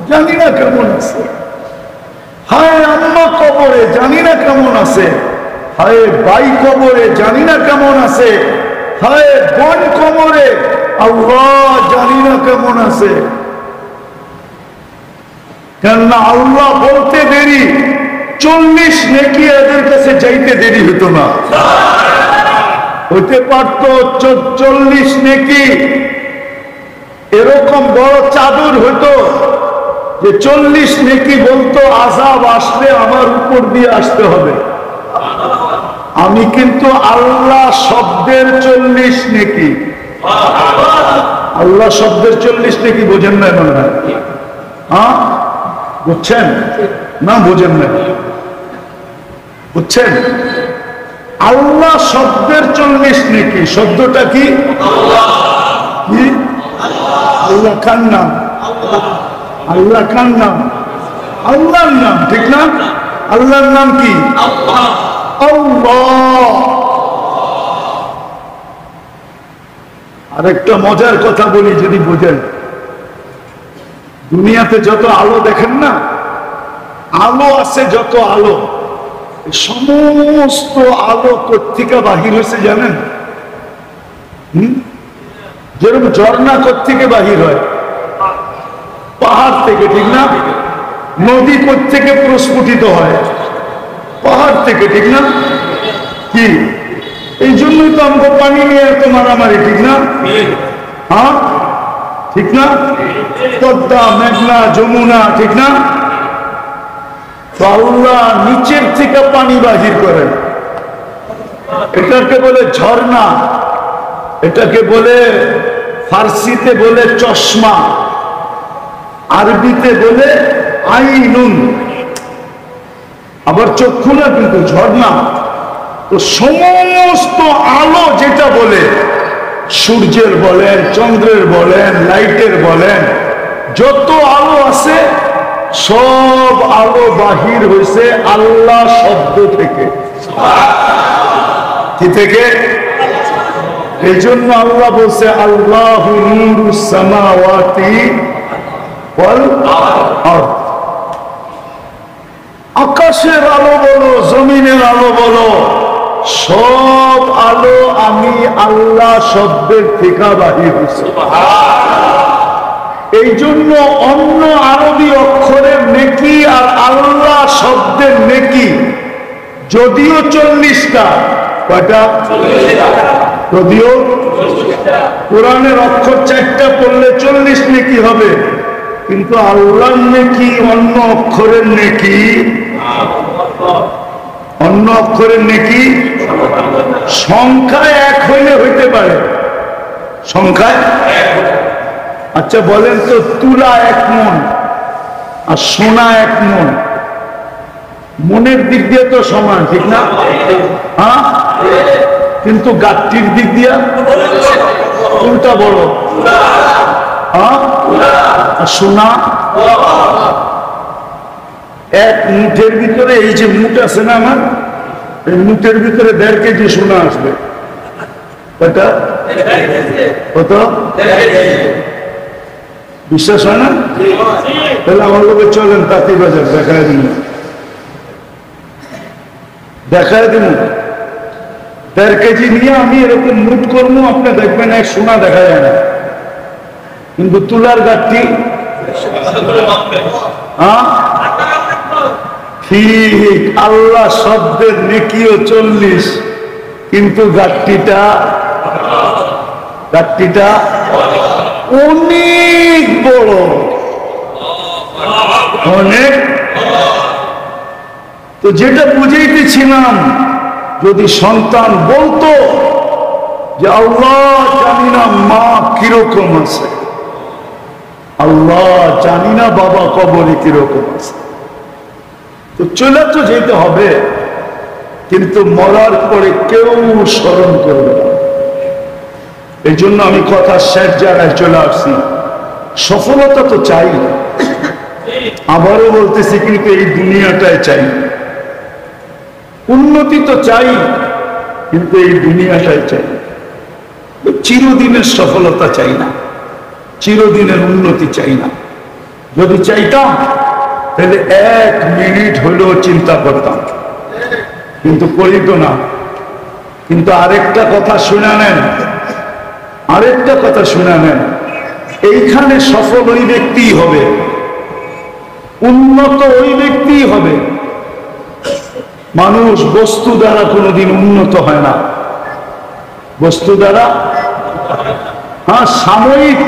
জানি না কেমন আছে, হায় আম্মা কবরে, জানি না কেমন আছে, হায় ভাই কবরে, জানি না কেমন আছে, হায় বোন কবরে, আল্লাহ জানি না কেমন আছে। কেননা আল্লাহ বলতে দেরি, 40 নেকি এদের কাছে যাইতে দেরি হতো না। হতে পারত 40 নেকি এরকম বড় চাদর হতো যে 40 নেকি বলতো আযাব আসলে আমার উপর দিয়ে আসতে হবে। আমি কিন্তু আল্লাহ শব্দের 40 নেকি, আল্লাহ শব্দের 40 নেকি বোঝেন না মনে হয়? হ্যাঁ বুঝছেন না? বোঝেন না, বুঝছেন? আল্লাহ শব্দের 40 নেকি, শব্দটা কি? আল্লাহ কার নাম? আল্লাহ কার নাম? আল্লাহর নাম, ঠিক না? আল্লাহর নাম কি? আল্লাহ। আরেকটা মজার কথা বলি, যদি বোঝেন, দুনিয়াতে যত আলো দেখেন না, আলো আছে যত আলো, সমস্ত আলো কোত্থেকে বাহির হয়েছে জানেন? যেরকম ঝর্ণা কোত্থেকে বাহির হয়? পাহাড় থেকে, ঠিক না? নদী কোত্থেকে প্রস্ফুটিত হয়? পাহাড় থেকে, ঠিক না? কি এই জন্যই তো আমাকে পানি নিয়ে এত মারামারি, ঠিক না? হ্যাঁ ঠিক না? পদ্মা, মেঘনা, যমুনা, ঠিক না? আল্লাহ নিচের থেকে পানি বাহির করেন, এটাকে বলে ঝর্ণা, এটাকে বলে ফার্সিতে বলে চশমা, আরবিতে বলে আইনুন, আবার চক্ষু না কিন্তু ঝর্ণা। তো সমস্ত আলো যেটা বলে, সূর্যের বলেন, চন্দ্রের বলেন, লাইটের বলেন, যত আলো আছে সব আলো বাহির হয়েছে আল্লাহ শব্দ থেকে। কি থেকে? এই জন্য আল্লাহ বলছে আল্লাহু নূরুস সামাওয়াতি ওয়াল আরদ। আকাশের আলো বলো, জমিনের আলো বলো, সব আলো আমি আল্লাহ শব্দের থেকে বাহির হয়েছে। এই জন্য অন্য আরবি অক্ষরের নেকি আর আল্লাহ শব্দের নেকি যদিও 40টা, কয়টা? যদিও কোরআনের অক্ষর 4টা পড়লে 40 নেকি হবে, কিন্তু আল্লাহর নেকি অন্য অক্ষরের নেকি, অন্য অক্ষরের নেকি সংখ্যায় 1 হইলে হইতে পারে, সংখ্যায়। আচ্ছা বলেন তো, তুলা 1 মণ আর সোনা 1 মণ, মনের দিক দিয়ে তো সমান, ঠিক না? হ্যাঁ, কিন্তু গাঠটির দিক দিয়া কোনটা বড়? হ্যাঁ, আর সোনা 1 মুঠের ভিতরে, এই যে মুঠ আছে না আমার, এই মুঠের ভিতরে 1.5 কেজি সোনা আসবে। কত? বিশ্বাস হয় না? তাহলে আমার লোকে চলেন তাঁতি বাজার, দেখায় দিন, দেখায় দিন। 1.5 কেজি নিয়ে আমি এরকম মুঠ করবো, আপনি দেখবেন এক সোনা দেখা যায় না, কিন্তু তুলার গাঠটি ঠিক আল্লাহ শব্দের নেকিও 40, কিন্তু গাঠটিটা অনেক বড়, অনেক। তো যেটা বুঝাইতেছিলাম, যদি সন্তান বলতো যে আল্লাহ জানি না মা কিরকম আছে, আল্লাহ জানি না বাবা কবরে কিরকম আছে, তো চলে তো যেতে হবে, কিন্তু মরার পরে কেউ স্মরণ করবে না। এই জন্য আমি কথা শেষ জায়গায় চলে আসছি। সফলতা তো চাই, আবারও বলতেছি, কিন্তু এই দুনিয়াটাই চাই। উন্নতি তো চাই, কিন্তু এই দুনিয়াটাই চাই। চিরদিনের সফলতা চাই না, চিরদিনের উন্নতি চাই না। যদি চাইতাম তাহলে 1 মিনিট হলেও চিন্তা করতাম, কিন্তু করি তো না। কিন্তু আরেকটা কথা শুনে নেন, আরেকটা কথা শুনে নেন, এইখানে সফল ওই ব্যক্তিই হবে, উন্নত ওই ব্যক্তিই হবে। মানুষ বস্তু দ্বারা কোনোদিন উন্নত হয় না, বস্তু দ্বারা, হ্যাঁ সাময়িক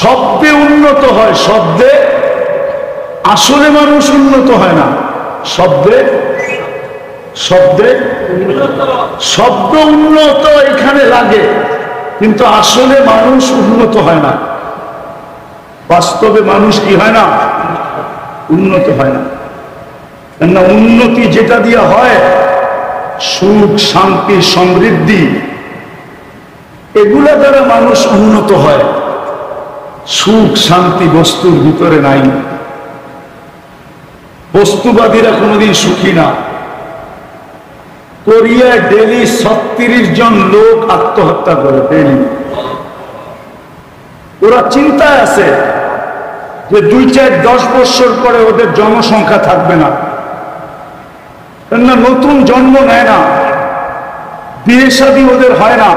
শব্দে উন্নত হয়, শব্দে, আসলে মানুষ উন্নত হয় না। শব্দে, শব্দে শব্দ উন্নত এখানে লাগে, কিন্তু আসলে মানুষ উন্নত হয় না। বাস্তবে মানুষ কি হয় না? উন্নত হয় না। কেননা উন্নতি যেটা দিয়ে হয়, সুখ শান্তি সমৃদ্ধি, এগুলা দ্বারা মানুষ উন্নত হয়। সুখ শান্তি বস্তুর ভিতরে নাই। বস্তুবাদীরা কোনোদিন সুখী না। কোরিয়ায় ডেলি 36 জন লোক আত্মহত্যা করে, ডেলি। ওরা চিন্তায় আছে যে 2-4-10 বছর পরে ওদের জনসংখ্যা থাকবে না, কেননা নতুন জন্ম নেয় না, বিয়ে শাদী ওদের হয় না,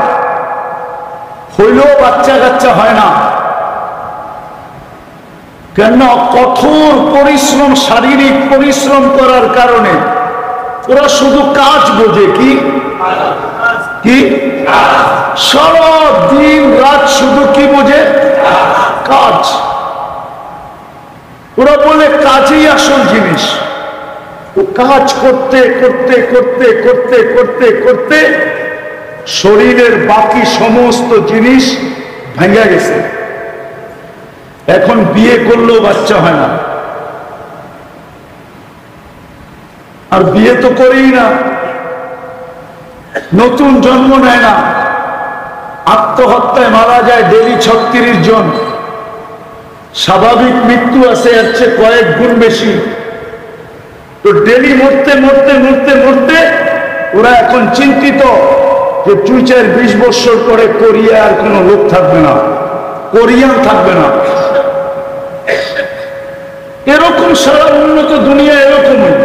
হইলেও বাচ্চা কাচ্চা হয় না। কেননা কঠোর পরিশ্রম, শারীরিক পরিশ্রম করার কারণে ওরা শুধু কাজ বোঝে। কি কি সারা দিন রাত শুধু কি বোঝে? কাজ। ওরা বলে কাজই আসল জিনিস। কাজ করতে করতে করতে করতে করতে করতে শরীরের বাকি সমস্ত জিনিস ভেঙে গেছে। এখন বিয়ে করলেও বাচ্চা হয় না, আর বিয়ে তো করেই না, নতুন জন্ম নেয় না, আত্মহত্যায় মারা যায় ডেলি 36 জন। স্বাভাবিক মৃত্যু আছে এর চেয়ে কয়েক গুণ বেশি। তো ডেলি মরতে মরতে মরতে মরতে ওরা এখন চিন্তিত যে 2-4-20 বছর পরে কোরিয়া আর কোনো লোক থাকবে না, কোরিয়ান থাকবে না। এরকম সারা উন্নত দুনিয়া এরকমই,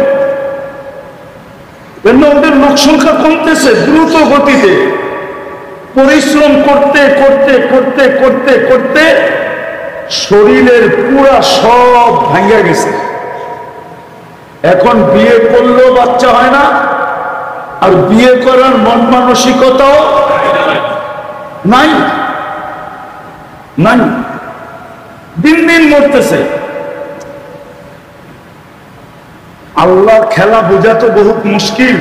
কেন ওদের লোক সংখ্যা কমতেছে দ্রুত গতিতে, পরিশ্রম করতে করতে করতে করতে করতে শরীরের পুরা সব ভাঙা গেছে। এখন বিয়ে করলেও বাচ্চা হয় না, আর বিয়ে করার মন মানসিকতাও নাই নাই, দিন দিন মরতেছে। আল্লাহর খেলা বোঝা তো বহুত মুশকিল,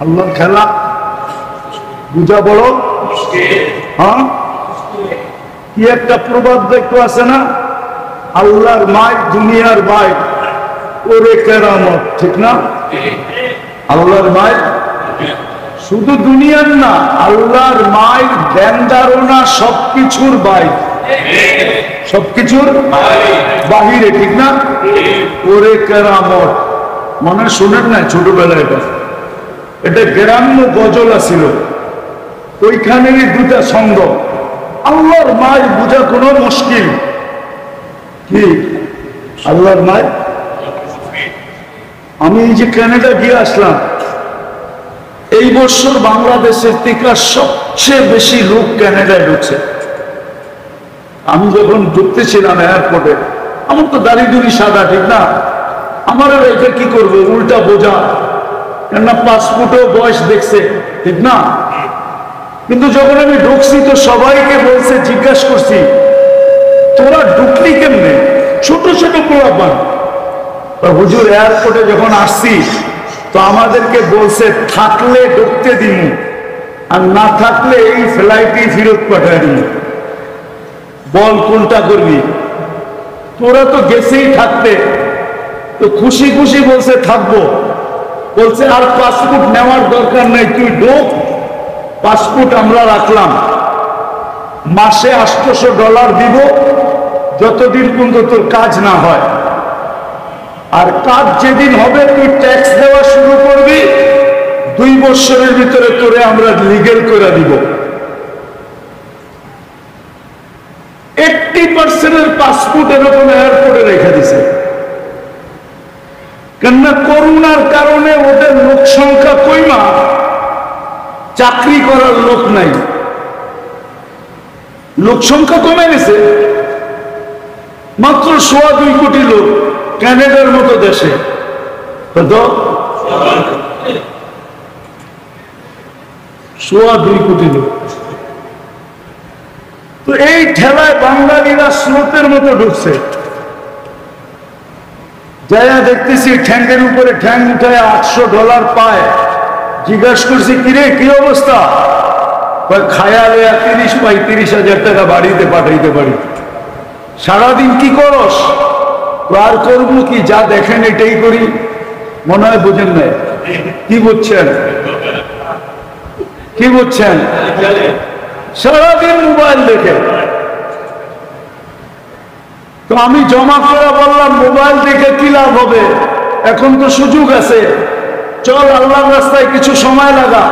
আল্লাহর খেলা বুঝা বড় হ্যাঁ। কি একটা প্রবাদ দেখতে আছে না, আল্লাহর মায় দুনিয়ার ভাই ওরে কেরামত, ঠিক না? আল্লাহর মায় শুধু দুনিয়ার না, আল্লাহর মায় জ্ঞান ধারণা সবকিছুর বাইরে, সবকিছুর বাহিরে, ঠিক না? ওরে কেরামত মনে শোনেন না ছোটবেলায়? এটা গ্রাম্য গজল আছিল, ওইখানেরই দুটা ছন্দ। আল্লাহর মায় বুঝা কোনো মুশকিল কি? আল্লাহর মায়। আমি এই যে কানাডা গিয়ে আসলাম, এই বছর বাংলাদেশের থেকে সবচেয়ে বেশি লোক কানাডায় ঢুকছে। আমি যখন ঢুকতেছিলাম এয়ারপোর্টে, আমার তো দাড়ি দুড়ি সাদা, ঠিক না? আমার এটা কি করবো, উল্টা বোঝা, কেননা পাসপোর্টেও বয়স দেখছে, ঠিক না? কিন্তু যখন আমি ঢুকছি তো সবাইকে বলছে, জিজ্ঞাসা করছি তোরা ঢুকলি কেমনে? ছোট ছোট পোলাপান। হুজুর এয়ারপোর্টে যখন আসছি তো আমাদেরকে বলছে থাকলে ঢুকতে দিন, আর না থাকলে এই ফ্লাইটই ফেরত পাঠায় দিন। বল কোনটা করবি? তোরা তো গেছেই থাকতে, তো খুশি খুশি বলছে থাকবো। বলছে আর পাসপোর্ট নেওয়ার দরকার নাই, তুই ঢোক, পাসপোর্ট আমরা রাখলাম, মাসে $800 দিব যতদিন পর্যন্ত তোর কাজ না হয়, আর কাজ যেদিন হবে তুই ট্যাক্স দেওয়া শুরু করবি, 2 বছরের ভিতরে তোরে আমরা লিগেল করে দিব। 80% পাসপোর্ট এরকম এয়ারপোর্টে রেখে দিছে, কেননা করোনার কারণে ওদের লোক সংখ্যা কইমা, চাকরি করার লোক নাই, লোক সংখ্যা কমে গেছে। মাত্র 2.25 কোটি লোক কানাডার মতো দেশে, তো 2.25 কোটি লোক। তো এই ঠেলায় বাঙালিরা স্রোতের মতো ঢুকছে। যাইয়া দেখতেছি ঠ্যাঙ্গের উপরে ঠ্যাং উঠায় $800 পায়। জিজ্ঞাসা করছি কিরে কি অবস্থা? খায়ালে 30-35 টাকা বাড়িতে পাঠাইতে পারি। সারাদিন কি করস? আর করবো কি, যা দেখেন এটাই করি। মনে হয় বুঝেন নাই। কি বুঝছেন? কি বুঝছেন? সারাদিন মোবাইল দেখে। তো আমি জমা করে বললাম মোবাইল দেখে কি লাভ হবে, এখন তো সুযোগ আছে, চল আল্লাহর রাস্তায় কিছু সময় লাগা।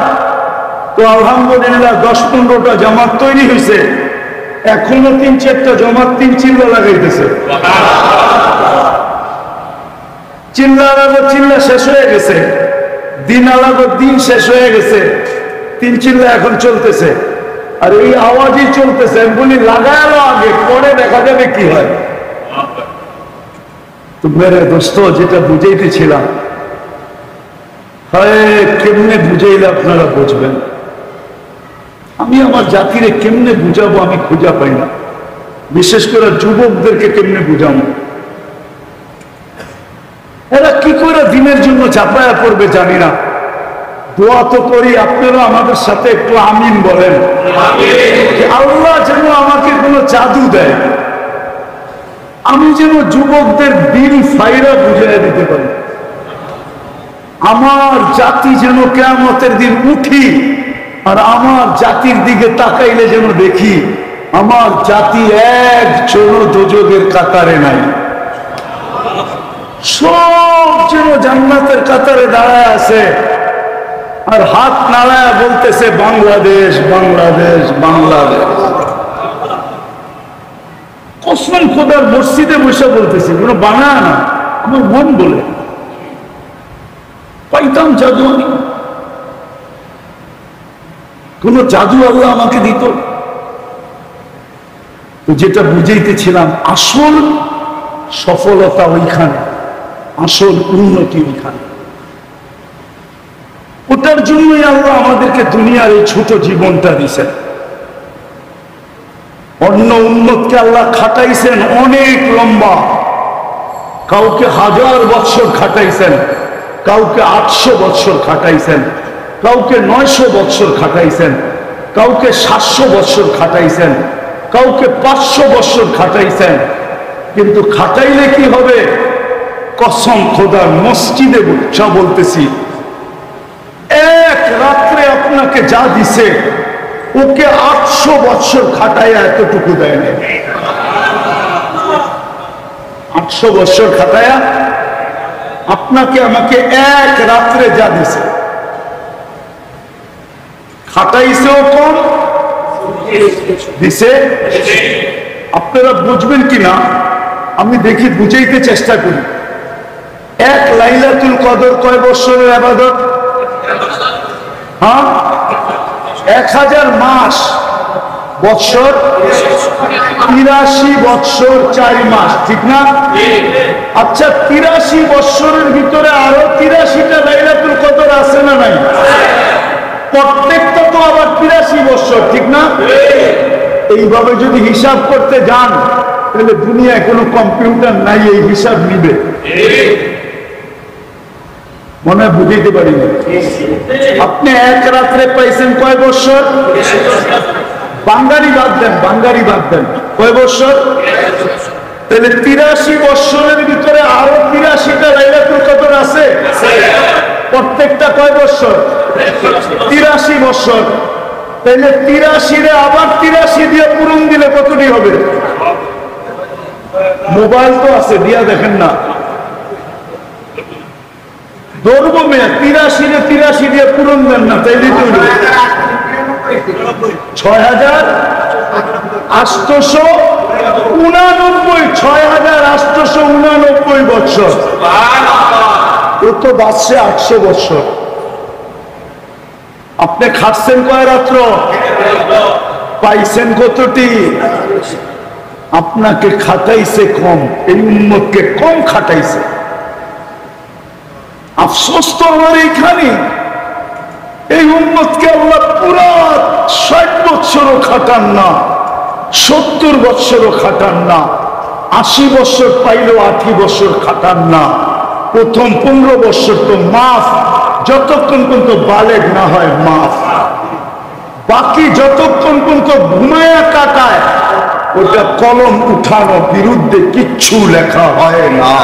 তো আলহামদুলিল্লাহ 10-15টা জামাত তৈরি হয়েছে, এখনো 3-4টা জামাত 3 চিল্লা লাগাইতেছে। চিল্লা আলাদা চিল্লা শেষ হয়ে গেছে, দিন আলাদা দিন শেষ হয়ে গেছে, 3 চিল্লা এখন চলতেছে, আর এই আওয়াজই চলতেছে। আমি বলি লাগালো আগে, পরে দেখা যাবে কি হয়। তো মেরে দোস্ত, যেটা বুঝাইতেছিলাম, কেমনে বুঝাইলে আপনারা বুঝবেন। আমি আমার জাতিরে কেমনে বুঝাবো আমি খুঁজা পাই না, বিশেষ করে যুবকদেরকে কেমনে বুঝাবো। এরা কি করে দিনের জন্য চাপায়া পড়বে জানি না। দোয়া তো করি, আপনারা আমাদের সাথে একটু আমিন বলেন, আল্লাহ যেন আমাকে কোনো জাদু দেয়, আমি যেন যুবকদের দিল ফাইরা বুঝাইয়া দিতে পারি। আমার জাতি যেন কিয়ামতের দিন উঠি, আর আমার জাতির দিকে তাকাইলে যেন দেখি আমার জাতি একজন দোজখের কাতারে নাই, সব যেন জান্নাতের কাতারে দাঁড়ায় আছে। আর হাত নাড়ায় বলতেছে বাংলাদেশ বাংলাদেশ বাংলাদেশ। কসম খোদার মসজিদে বসে বলতেছি, কোনো বানায় না, আমার মন বলে। পাইতাম জাদু, আমি কোন জাদু আল্লাহ আমাকে দিত। তো যেটা বুঝাইতেছিলাম, আসল সফলতা ওইখানে, আসল উন্নতি ওইখানে। ওটার জন্যই আল্লাহ আমাদেরকে দুনিয়ার এই ছোট জীবনটা দিছেন। অন্য উন্নতকে আল্লাহ খাটাইছেন অনেক লম্বা, কাউকে 1000 বছর খাটাইছেন, কাউকে 800 বছর খাটাইছেন, কাউকে 900 বছর খাটাইছেন, কাউকে 700 বছর খাটাইছেন, কাউকে 500 বছর খাটাইছেন। কিন্তু খাটাইলে কি হবে? কসম খোদার মসজিদে বসা বলতেছি, এক রাত্রে আপনাকে যা দিছে ওকে 800 বছর খাটাইয়া এতটুকু দেয় না। 800 বছর খাটাইয়া আপনাকে আমাকে এক রাত্রে যা দিছে, খাটাইছেও কম, দিছে। আপনারা বুঝবেন কিনা আমি দেখি, বুঝাইতে চেষ্টা করি। এক লাইলাতুল কদর কয় বছরের ইবাদত? হ্যাঁ, 1000 মাস, বছর 83 বছর 4 মাস, ঠিক না? আচ্ছা, 83 বছরের ভিতরে আরো 83টা লাইলাতুল কদর আছে না নাই? প্রত্যেকটা তো আবার 83 বছর, ঠিক না? এইভাবে যদি হিসাব করতে যান তাহলে দুনিয়ায় কোনো কম্পিউটার নাই এই হিসাব নিবে। মনে হয় বুঝাইতে পারিনি। আপনি এক রাত্রে পাইছেন কয় বছর? বাঙ্গারি বাদ দেন, বাঙ্গারি বাদ দেন, কয় বছর? তাহলে 83 বছরের ভিতরে আরো 83টা লাইলাতুল কদর আছে। প্রত্যেকটা কয় বছর? 83 বছর। তাহলে 83 আবার 83 দিয়ে পূরণ দিলে কতটি হবে? মোবাইল তো আছে, দিয়া দেখেন না, ধরবো মেয়ে 83 দিয়ে পূরণ দেন না, তাই দিতে হইল 6889, 6889 বছর। ও তো বাঁচছে 800 বছর। আপনি খাচ্ছেন কয় রাত্র? পাইছেন কতটি? আপনাকে খাটাইছে কম, এই উম্মতকে কম খাটাইছে। আফসোস তো আমার এইখানে, এই উম্মতকে আল্লাহ পুরা 60 বছরও খাটান না, 70 বছরও খাটান না, 80 বছর পাইলেও 80 বছর খাটান না। প্রথম 15 বছর তো মাফ, যতক্ষণ পর্যন্ত বালেগ না হয় মাফ। বাকি যতক্ষণ পর্যন্ত ঘুমায়া কাটায় ওটা কলম উঠানো বিরুদ্ধে কিচ্ছু লেখা হয় না।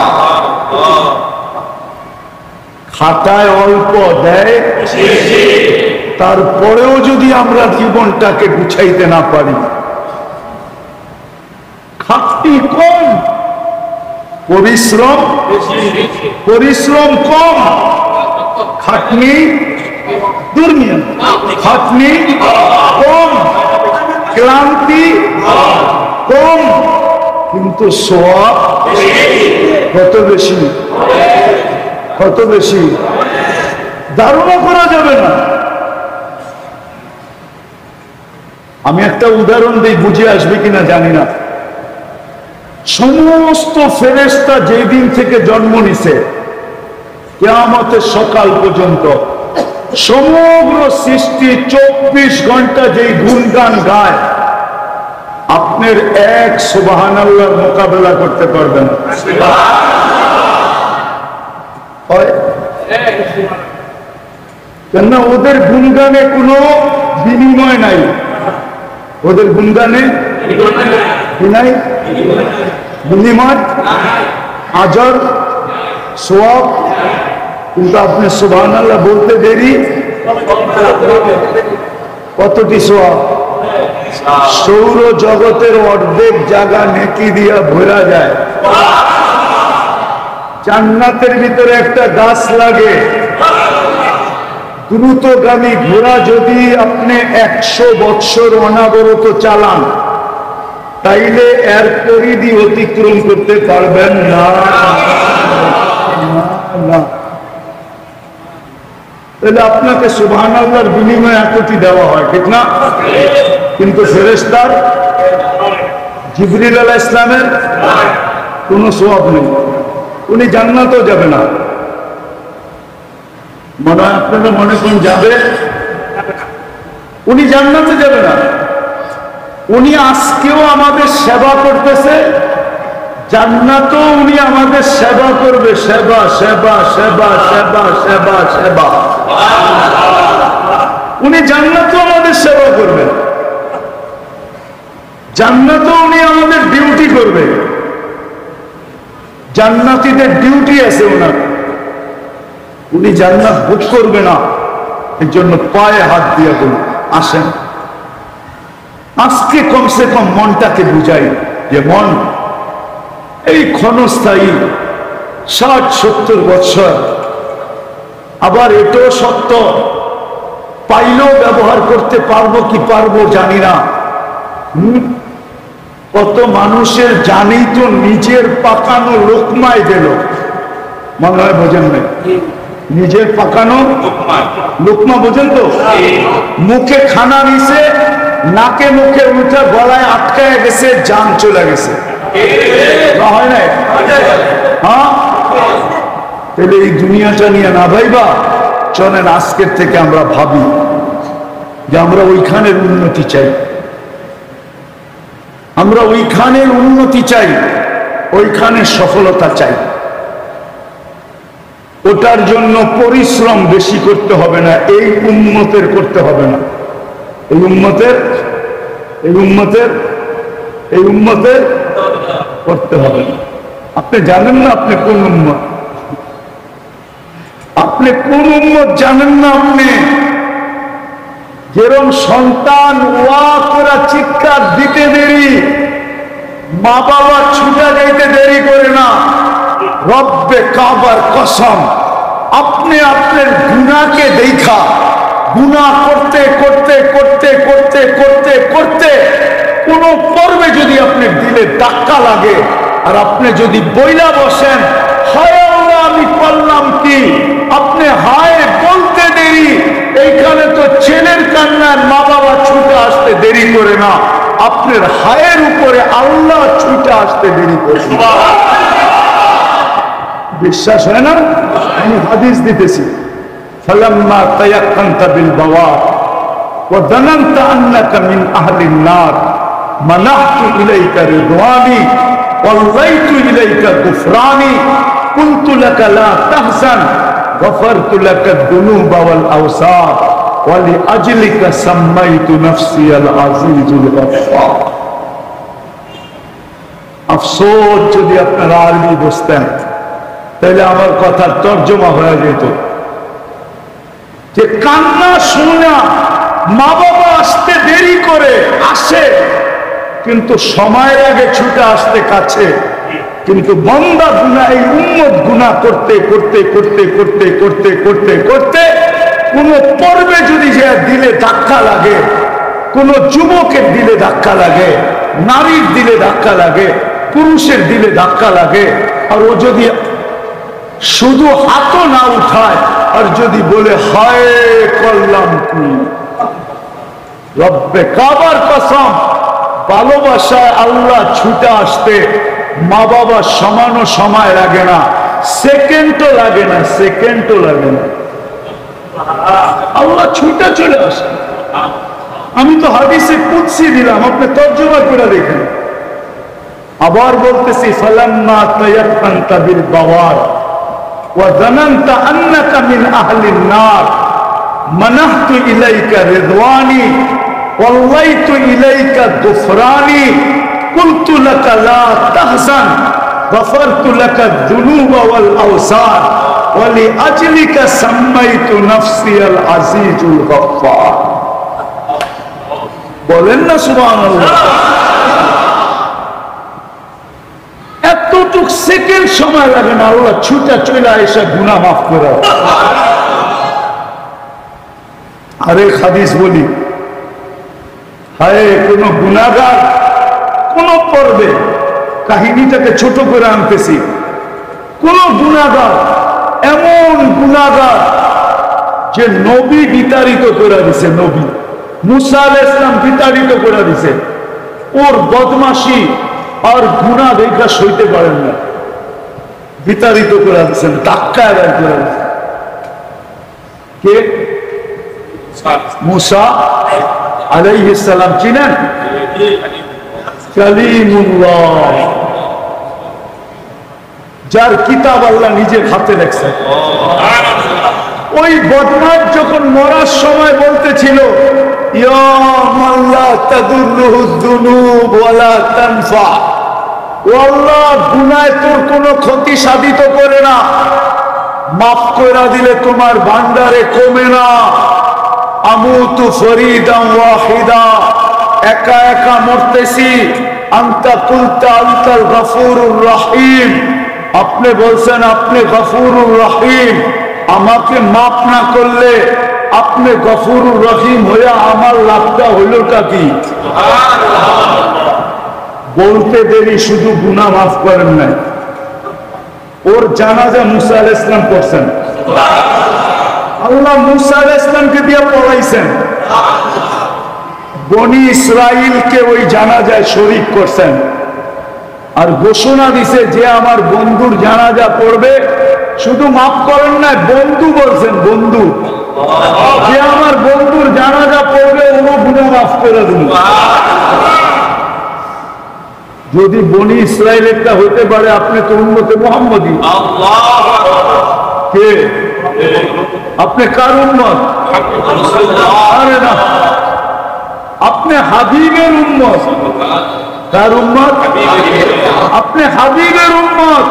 খাতায় অল্প দেয়, তারপরেও যদি আমরা জীবনটাকে গুছাইতে না পারি, খাটনি কম, পরিশ্রম কম, খাটনি দুর্নিয়া, খাটনি কম, ক্লান্তি কম, কিন্তু সওয়াব কত বেশি, কত বেশি ধারণা করা যাবে না। আমি একটা উদাহরণ দিই, বুঝে আসবে কিনা জানি না। সমস্ত ফেরেশতা যেই দিন থেকে জন্ম নিছে কিয়ামতের সকাল পর্যন্ত সমগ্র সৃষ্টি 24 ঘন্টা যেই গুণগান গায়, আপনার এক সুবহানাল্লাহর মোকাবেলা করতে পারবেন না। কেননা ওদের গুণগানে কোনো বিনিময় নাই, ওদের গুণগানে নাই বিনিময়, আজর সওয়াব। কিন্তু আপনি সুবহানাল্লাহ বলতে দেরি, কতটি সওয়াব? সৌর জগতের অর্ধেক জায়গা নেকি দিয়া ভরা যায়। জান্নাতের ভিতরে একটা গাছ লাগে, দ্রুতগামী ঘোড়া যদি আপনি 100 বৎসর অনাবরত চালান, তাইলে এর পরিধি অতিক্রম করতে পারবেন না। তাহলে আপনাকে সুবহানাল্লাহর বিনিময়ে 1 কোটি দেওয়া হয়, ঠিক না? কিন্তু ফেরেশতার, জিবরিল আলাইহিস সালামের কোনো সওয়াব নেই, উনি জান্নাতেও যাবে না। মনে হয় আপনারা মনে করেন যাবে, উনি জান্নাতে যাবে না। উনি আজকেও আমাদের সেবা করতেছে, জান্নাতেও উনি আমাদের সেবা করবে। সেবা সেবা সেবা সেবা সেবা সেবা। উনি জান্নাতেও আমাদের সেবা করবে, জান্নাতেও উনি আমাদের ডিউটি করবে। জান্নাতীদের ডিউটি আছে ওনার, উনি জান্নাত ভোগ করবে না। এর জন্য পায়ে হাত দিয়ে বলুন, আসেন আজকে কমসে কম মনটাকে বুঝাই যে মন, এই ক্ষণস্থায়ী 60-70 বছর, আবার এটাও সত্য, পাইলেও ব্যবহার করতে পারবো কি পারবো জানি না। কত মানুষের জানেই তো নিজের পাকানো লোকমায় দিল, মনে হয় বোঝেন না? নিজের পাকানো লোকমা বোঝেন তো? মুখে খানা নিছে, নাকে মুখে উঠে গলায় আটকায় গেছে, জান চলে গেছে, হয় না? হ্যাঁ, তাহলে এই দুনিয়াটা নিয়ে না ভাইবা, চলেন আজকের থেকে আমরা ভাবি যে আমরা ওইখানের উন্নতি চাই, আমরা ওইখানের উন্নতি চাই, ওইখানে সফলতা চাই। ওটার জন্য পরিশ্রম বেশি করতে হবে না, এই উম্মতের করতে হবে না, এই উম্মতের করতে হবে না। আপনি জানেন না আপনি কোন উম্মত, আপনি কোন উম্মত জানেন না। আপনি যেরকম সন্তান ওয়া করে চিৎকার দিতে দেরি, মা বাবা ছুটে যাইতে দেরি করে না। রব্বে কাবার কসম, আপনি আপনার গুনাহকে দেখা, গুনাহ করতে করতে করতে করতে করতে করতে কোন পর্বে যদি আপনার দিলে ধাক্কা লাগে, আর আপনি যদি বইলা বসেন হায় আল্লাহ আমি করলাম কি, আপনি হায় বলতে দেরি, এইখানে তো ছেলের কান্নার মা বাবা ছুটে আসতে দেরি করে না, আপনার হায়ের উপরে আল্লাহ ছুটে আসতে দেরি করে। বিশ্বাস হয় না? আমি হাদিস দিতেছি, ফালাম্মা তায়াক্কানতা বিল বাওয়ার ওয়া যানানতা আন্নাকা মিন আহলিন নার মানাহতু ইলাইকা রিদওয়ানি ওয়াল্লাইতু ইলাইকা গুফরানি কুনতু লাকা লা তাহজান গফারতু লাকা যুনুবা ওয়াল আওসার ওয়া লিআজলিকা সাম্মাইতু নাফসি আল আজিজুল গফফার। আফসোস যদি আপনারা আরবি বুঝতেন তাহলে আমার কথার তর্জমা হয়ে যেত যে কান্না শোনা, মা বাবা আসতে দেরি করে আসে, কিন্তু সময়ের আগে ছুটে আসতে কাছে, কিন্তু বান্দা গুনাহ, এই উম্মত গুনাহ করতে করতে করতে করতে করতে করতে করতে কোন পর্বে যদি যে দিলে ধাক্কা লাগে, কোন যুবকের দিলে ধাক্কা লাগে, নারীর দিলে ধাক্কা লাগে, পুরুষের দিলে ধাক্কা লাগে, আর ও যদি শুধু হাতও না উঠায়, আর যদি বলে হায় করলাম কি, রব্বে কাবার কসম, ভালোবাসায় আল্লাহ ছুটে আসতে মা বাবা সমানও সময় লাগে না, সেকেন্ডও লাগে না, সেকেন্ডও লাগে না, আল্লাহ ছুটে চলে আসে। আমি তো হাদিসে কুদসি দিলাম, আপনি তর্জমা করে দেখেন। আবার বলতেছি, ফালাম্মা তায়াক্কানতা বিল বাওয়ার ওয়া যানানতা আন্নাকা মিন আহলিন নার মানাহতু ইলাইকা রিদওয়ানি ওয়াল্লাইতু ইলাইকা গুফরানি কুনতু লাকা লা তাহজান গফারতু লাকা যুনুবা ওয়াল আওসার ওয়া লিআজলিকা সাম্মাইতু নাফসি আল আজিজুল গফফার। বলেন না সুবহানাল্লাহ। এতটুক সেকেন্ড সময় লাগে না, আল্লাহ ছুটা চলে এসে গুনাহ মাফ করে। আরেক হাদিস বলি, হায় কোন গুনাহগার কোন পর্বে, কাহিনীটাকে ছোট করে আনতেছি, কোন গুনাহগার, এমন গুনাহগার যে নবী বিতাড়িত করে দিছে, নবী মুসা আলাইহিস সালাম বিতাড়িত করে দিছে, ওর বদমাশি আর গুনাহ দেখা সইতে পারেন না, বিতাড়িত করে দিচ্ছেন, ধাক্কা আদায় করে দিচ্ছেন। কে? মুসা আলাইহিস সালাম, চিনেন? কালিমুল্লাহ, যার কিতাব আল্লাহ নিজের হাতে লেখছেন। ওই বদমাশ যখন মরার সময় বলতেছিল, ইয়া মান লা তাদুররুহু যুনুব ওয়ালা তানফা, ও আল্লাহ গুনায় তোর কোনো ক্ষতি সাধিত করে না, মাফ করে দিলে তোমার ভান্ডারে কমে না, আমুতু ফরিদান ওয়াহিদা, একা একা মরতেছি, আনতা কুলতা আনতাল গফুরুর রহিম, আপনি বলছেন আপনি গফুরুর রহিম, আমাকে মাফ না করলে আপনি গফুরুর রহিম হয়ে আমার লাভটা হইলটা কি? বলতে দেরি, শুধু গুনাহ মাফ করেন নাই। ওর জানাজা মুসা আলাইহিস সালাম করছেন, আল্লাহ মুসা আলাইহিস সালামকে দিয়ে পড়াইছেন, বনি ইসরাইলকে ওই জানাজায় শরীক করছেন, আর ঘোষণা দিছে যে আমার বন্ধুর জানাজা পড়বে, শুধু মাফ করেন না, বন্ধু বলছেন, বন্ধু, যে আমার বন্ধুর জানাজা পড়বে ও গুনাহ মাফ করে দিন। যদি বনি ইসরাইলেরটা হইতে পারে, আপনি তো উম্মতে মুহাম্মদী। কে আপনি? কার উম্মত? আরে না, আপনি হাবিবের উম্মত। কার উম্মত? আপনি হাবিবের উম্মত,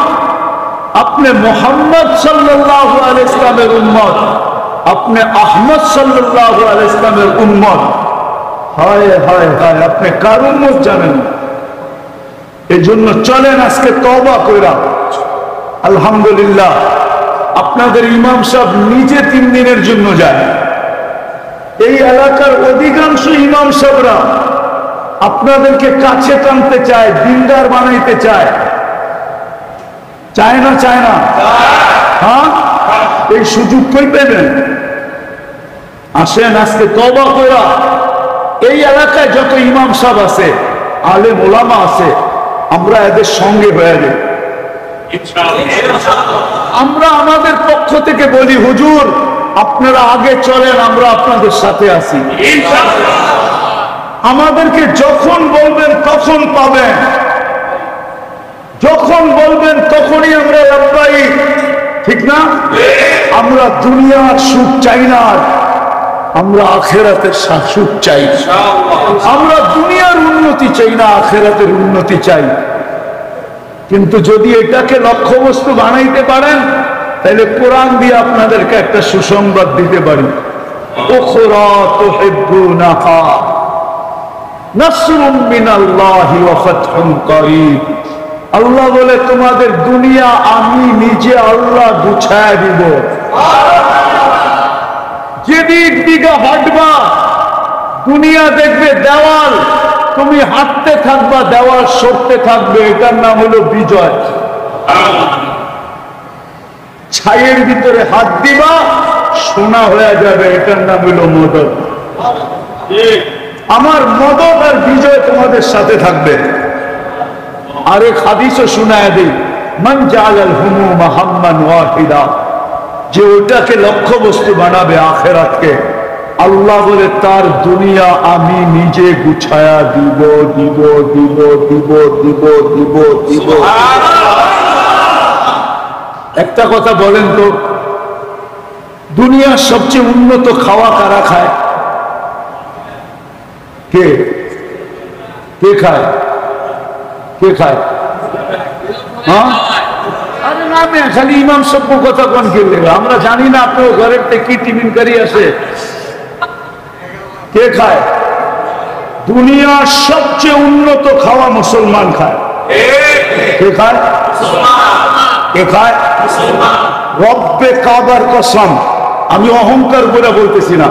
আপনি মুহাম্মদ সাল্লাল্লাহু আলাইহি ওয়াসাল্লামের উম্মত, আপনি আহমদ সাল্লাল্লাহু আলাইহি ওয়াসাল্লামের উম্মত। হায় হায় হায়, আপনি কার উম্মত জানেন? এই জন্য চলেন আজকে তওবা কইরা, আলহামদুলিল্লাহ আপনাদের ইমাম সাহেব নিজে 3 দিনের জন্য যায়। এই এলাকার অধিকাংশ ইমাম সাহেবরা আপনাদেরকে কাছে টানতে চায়, দিনদার বানাইতে চায়, চায় না? চায় না? হ্যাঁ, এই সুযোগ কই পেবেন? আসেন আজকে তওবা কইরা, এই এলাকায় যত ইমাম সাহেব আছে, আলেম ওলামা আছে, আমরা এদের সঙ্গে হয়ে যাই। আমরা আমাদের পক্ষ থেকে বলি, হুজুর আপনারা আগে চলেন, আমরা আপনাদের সাথে আছি। আমাদেরকে যখন বলবেন তখন পাবেন, যখন বলবেন তখনই আমরা লাব্বাইক, ঠিক না? আমরা দুনিয়ার সুখ চাই না, আমরা আখিরাতের সুখ চাই। আমরা দুনিয়ার উন্নতি চাই না, আখিরাতের উন্নতি চাই। কিন্তু যদি এটাকে লক্ষ্যবস্তু বানাইতে পারেন, তাহলে কোরআন দিয়ে আপনাদেরকে একটা সুসংবাদ দিতে পারি, উখরা তুহিব্বুনাহা নাসরুম মিনাল্লাহি ওয়া ফাতহুন করিব। আল্লাহ বলে তোমাদের দুনিয়া আমি নিজে আল্লাহ গুছায় দিব। যেদিক দিকে হাঁটবা দুনিয়া দেখবে দেওয়াল, তুমি হাঁটতে থাকবা, দেওয়াল সরতে থাকবে, এটার নাম হলো বিজয়। ছাইয়ের ভিতরে হাত দিবা, সোনা হয়ে যাবে, এটার নাম হলো মদদ। আমার মদদ আর বিজয় তোমাদের সাথে থাকবে। আরেক হাদিসও শোনায় দিই, মান জাআলাল হুমুমা হাম্মান ওয়াহিদা, যে ওটাকে লক্ষ্যবস্তু বানাবে আখিরাতকে, আল্লাহ বলে তার দুনিয়া আমি নিজে গুছায়া দিব দিব দিব দিব দিব দিব দিব। একটা কথা বলেন তো, দুনিয়ার সবচেয়ে উন্নত খাওয়া কারা খায়? কে কে খায়? কে খায়? হ্যাঁ, আরে না, আমি খালি ইমাম সভ্য কথা কোন খেলে, আমরা জানি না আপনার ঘরের কি টিফিন কারি আছে। কে খায়? দুনিয়ার সবচেয়ে উন্নত খাওয়া মুসলমান খায়। কে খায়? কে খায়? রব্বে কাবার কসম, আমি অহংকার করে বলতেছি না,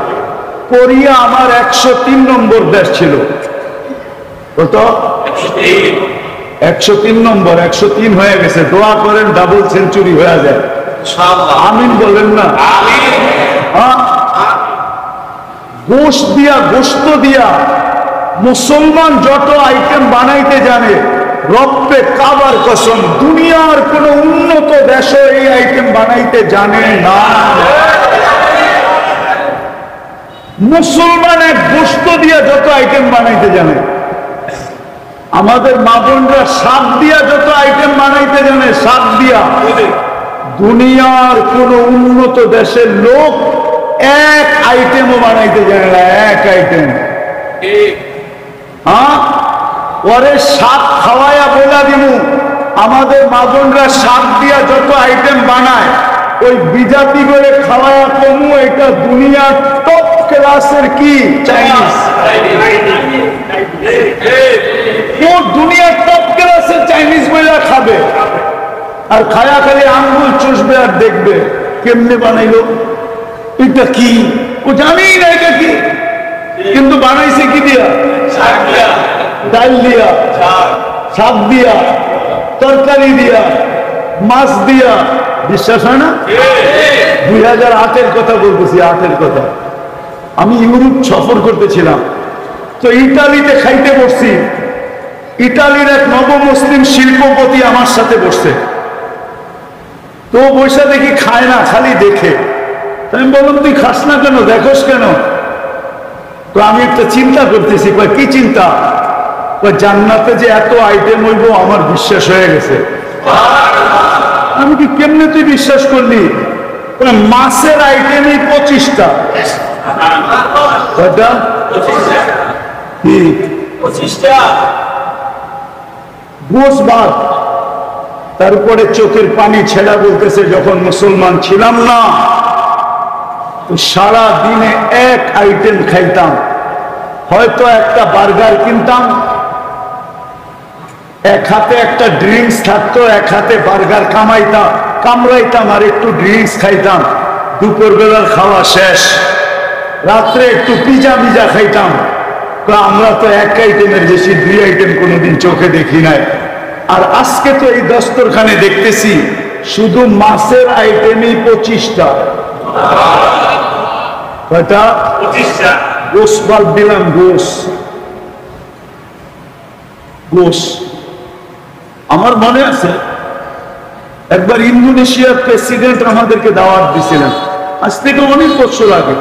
কোরিয়া আমার 103 নম্বর দেশ ছিল। কত? 103 নম্বর, 103 হয়ে গেছে। দোয়া করেন ডাবল সেঞ্চুরি হয়ে যায়। আমিন বলেন না? গোস্ত দিয়া মুসলমান যত আইটেম বানাইতে জানে, রব্বে কাবার কসম দুনিয়ার কোন উন্নত দেশে এই আইটেম বানাইতে জানে না। মুসলমান এক গোস্ত দিয়া যত আইটেম বানাইতে জানে, আমাদের মা বোনরা শাক দিয়া যত আইটেম বানাইতে জানে, শাক দিয়া দুনিয়ার কোন উন্নত দেশের লোক এক আইটেমও বানাইতে জানে না। এক আইটেম। ওরে শাক খাওয়ায়া বলা দিমু, আমাদের মা বোনরা শাক দিয়া যত আইটেম বানায়, ওই বিজাতি করে খাওয়ায়া কমু, এটা দুনিয়ার টপ ক্লাসের কি চাইনিজ। দুনিয়ার টপ ক্লাসের চাইনিজ বইলা খাবে, আর খায়া খালি আঙ্গুল চুষবে আর দেখবে কেমনে বানাইলো, এটা কি ও জানি না এটা কি, কিন্তু বানাইছে কি দিয়া? ডাল দিয়া, শাক দিয়া, তরকারি দিয়া, মাছ দিয়া। বিশ্বাস হয় না? 2008-এর কথা বলতেছি, 8-এর কথা। আমি ইউরোপ সফর করতেছিলাম, তো ইটালিতে খাইতে বসছি। ইটালির এক নবমুসলিম শিল্পপতি আমার সাথে বসছে। তো বৈশা দেখি খায় না, খালি দেখে। আমি বললাম তুই খাস না কেন, দেখোস কেন? তো আমি একটা চিন্তা করতেছি। কি চিন্তা? জান্নাতে যে এত আইটেম হইব আমার বিশ্বাস হয়ে গেছে। আমি কি কেমনে তুই বিশ্বাস করলি? মাছের আইটেমই 25টা। গোস ভাত, তারপরে চোখের পানি ছেড়া বলতেছে যখন মুসলমান ছিলাম না তো সারা দিনে এক আইটেম খাইতাম। হয়তো একটা বার্গার কিনতাম, এক হাতে একটা ড্রিঙ্কস থাকতো, এক হাতে বার্গার কামড়াইতাম আর একটু ড্রিঙ্কস খাইতাম। দুপুর বেলার খাওয়া শেষ, রাত্রে একটু পিজা মিজা খাইতাম। আমরা তো এক আইটেমের বেশি 2 আইটেম কোনোদিন চোখে দেখি নাই। আর আজকে তো এই দস্তরখানে দেখতেছি শুধু মাছের আইটেমই 25টা। কয়টা? 25টা। গোস বাদ দিলাম, গোস। আমার মনে আছে একবার ইন্দোনেশিয়ার প্রেসিডেন্ট আমাদেরকে দাওয়াত দিয়েছিলেন, আজ থেকে অনেক বছর আগে,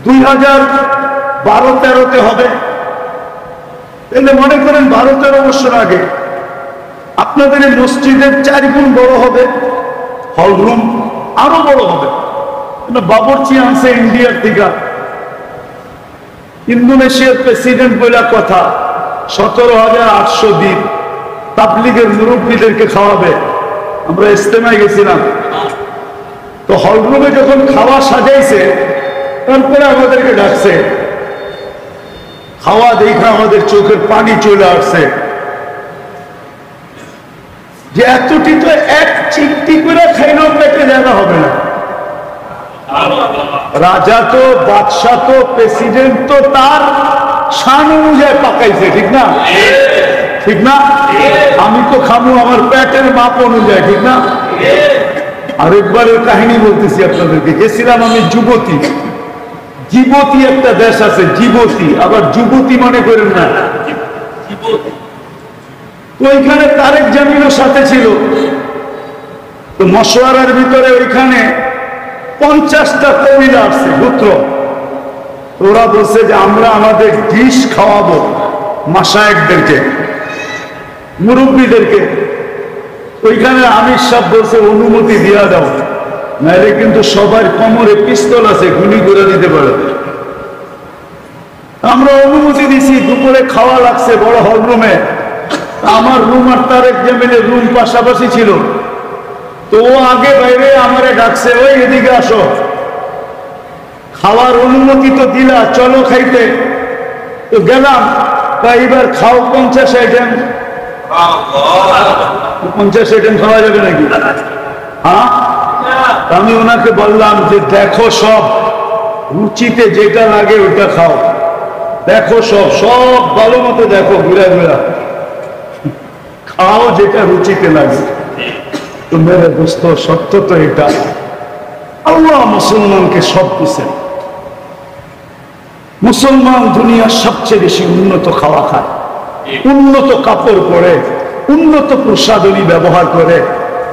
2012-13-তে হবে। তাহলে মনে করেন 12-13 বছর আগে। আপনাদের এই মসজিদের 4 গুণ বড় হবে, হল রুম আরো বড় হবে। বাবরচি আনছে ইন্ডিয়ার থেকে। ইন্দোনেশিয়ার প্রেসিডেন্ট বলে কথা, 17,800 দিন তাবলীগের মুরব্বীদেরকে খাওয়াবে। আমরা ইস্তেমায় গেছিলাম, তো হল রুমে যখন খাওয়া সাজাইছে তারপরে আমাদেরকে ডাকছে। খাওয়া দেখে আমাদের চোখের পানি চলে আসছে যে এতটি তো এক চিমটি করে খাইলেও পেটে জায়গা হবে না। রাজা তো, বাদশাহ তো, প্রেসিডেন্ট তো তার শান অনুযায়ী পাকাইছে, ঠিক না? ঠিক না? আমি তো খাবো আমার পেটের মাপ অনুযায়ী, ঠিক না? আরেকবারের কাহিনী বলতেছি আপনাদেরকে। গেছিলাম আমি জিবুতি একটা দেশ আছে, জিবুতি। আবার যুবতী মনে করেন না। তো ওইখানে তারেক জামিলও সাথে ছিল। তো মশওয়ারার ভিতরে ওইখানে 50টা কবিরা আসছে, গোত্র। ওরা বলছে যে আমরা আমাদের ডিশ খাওয়াবো মাশায়েখদেরকে, মুরব্বীদেরকে। ওইখানে আমির সাহেব বলছে অনুমতি দিয়া দাও, নাহলে কিন্তু সবার কোমরে পিস্তল আছে, গুলি করে দিতে পারে। আমরা অনুমতি দিছি। দুপুরে খাওয়া লাগছে বড় হল রুমে। আমার রুম আর তারেক জামিলের রুম পাশাপাশি ছিল। তো ও আগে বাইরে আমারে ডাকছে, ওই এদিকে আসো, খাওয়ার অনুমতি তো দিলা, চলো খাইতে। তো গেলাম, এবার খাও 50 আইটেম। 50 আইটেম খাওয়া যাবে নাকি? হ্যাঁ। আমি ওনাকে বললাম যে দেখো সব রুচিতে যেটা লাগে ওটা খাও, দেখো সব সব ভালো মতো দেখো, ঘুরা ঘুরা খাও যেটা রুচিতে লাগে। তো মেরে দোস্ত, সত্য তো এটা, আল্লাহ মুসলমানকে সব দিচ্ছেন। মুসলমান দুনিয়ার সবচেয়ে বেশি উন্নত খাওয়া খায়, উন্নত কাপড় পরে, উন্নত প্রসাধনী ব্যবহার করে।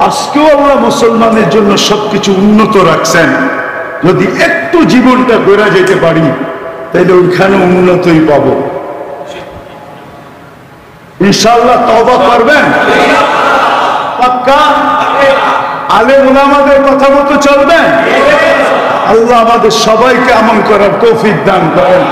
আজকেও আল্লাহ মুসলমানের জন্য সবকিছু উন্নত রাখছেন। যদি একটু জীবনটা গড়া যেতে পারি তাহলে ওইখানে উন্নতই পাবো ইনশাআল্লাহ। তওবা করবেন পাক্কা? আলেম ওলামাদের কথা মতো চলবেন? আল্লাহ আমাদের সবাইকে আমল করার তৌফিক দান করেন।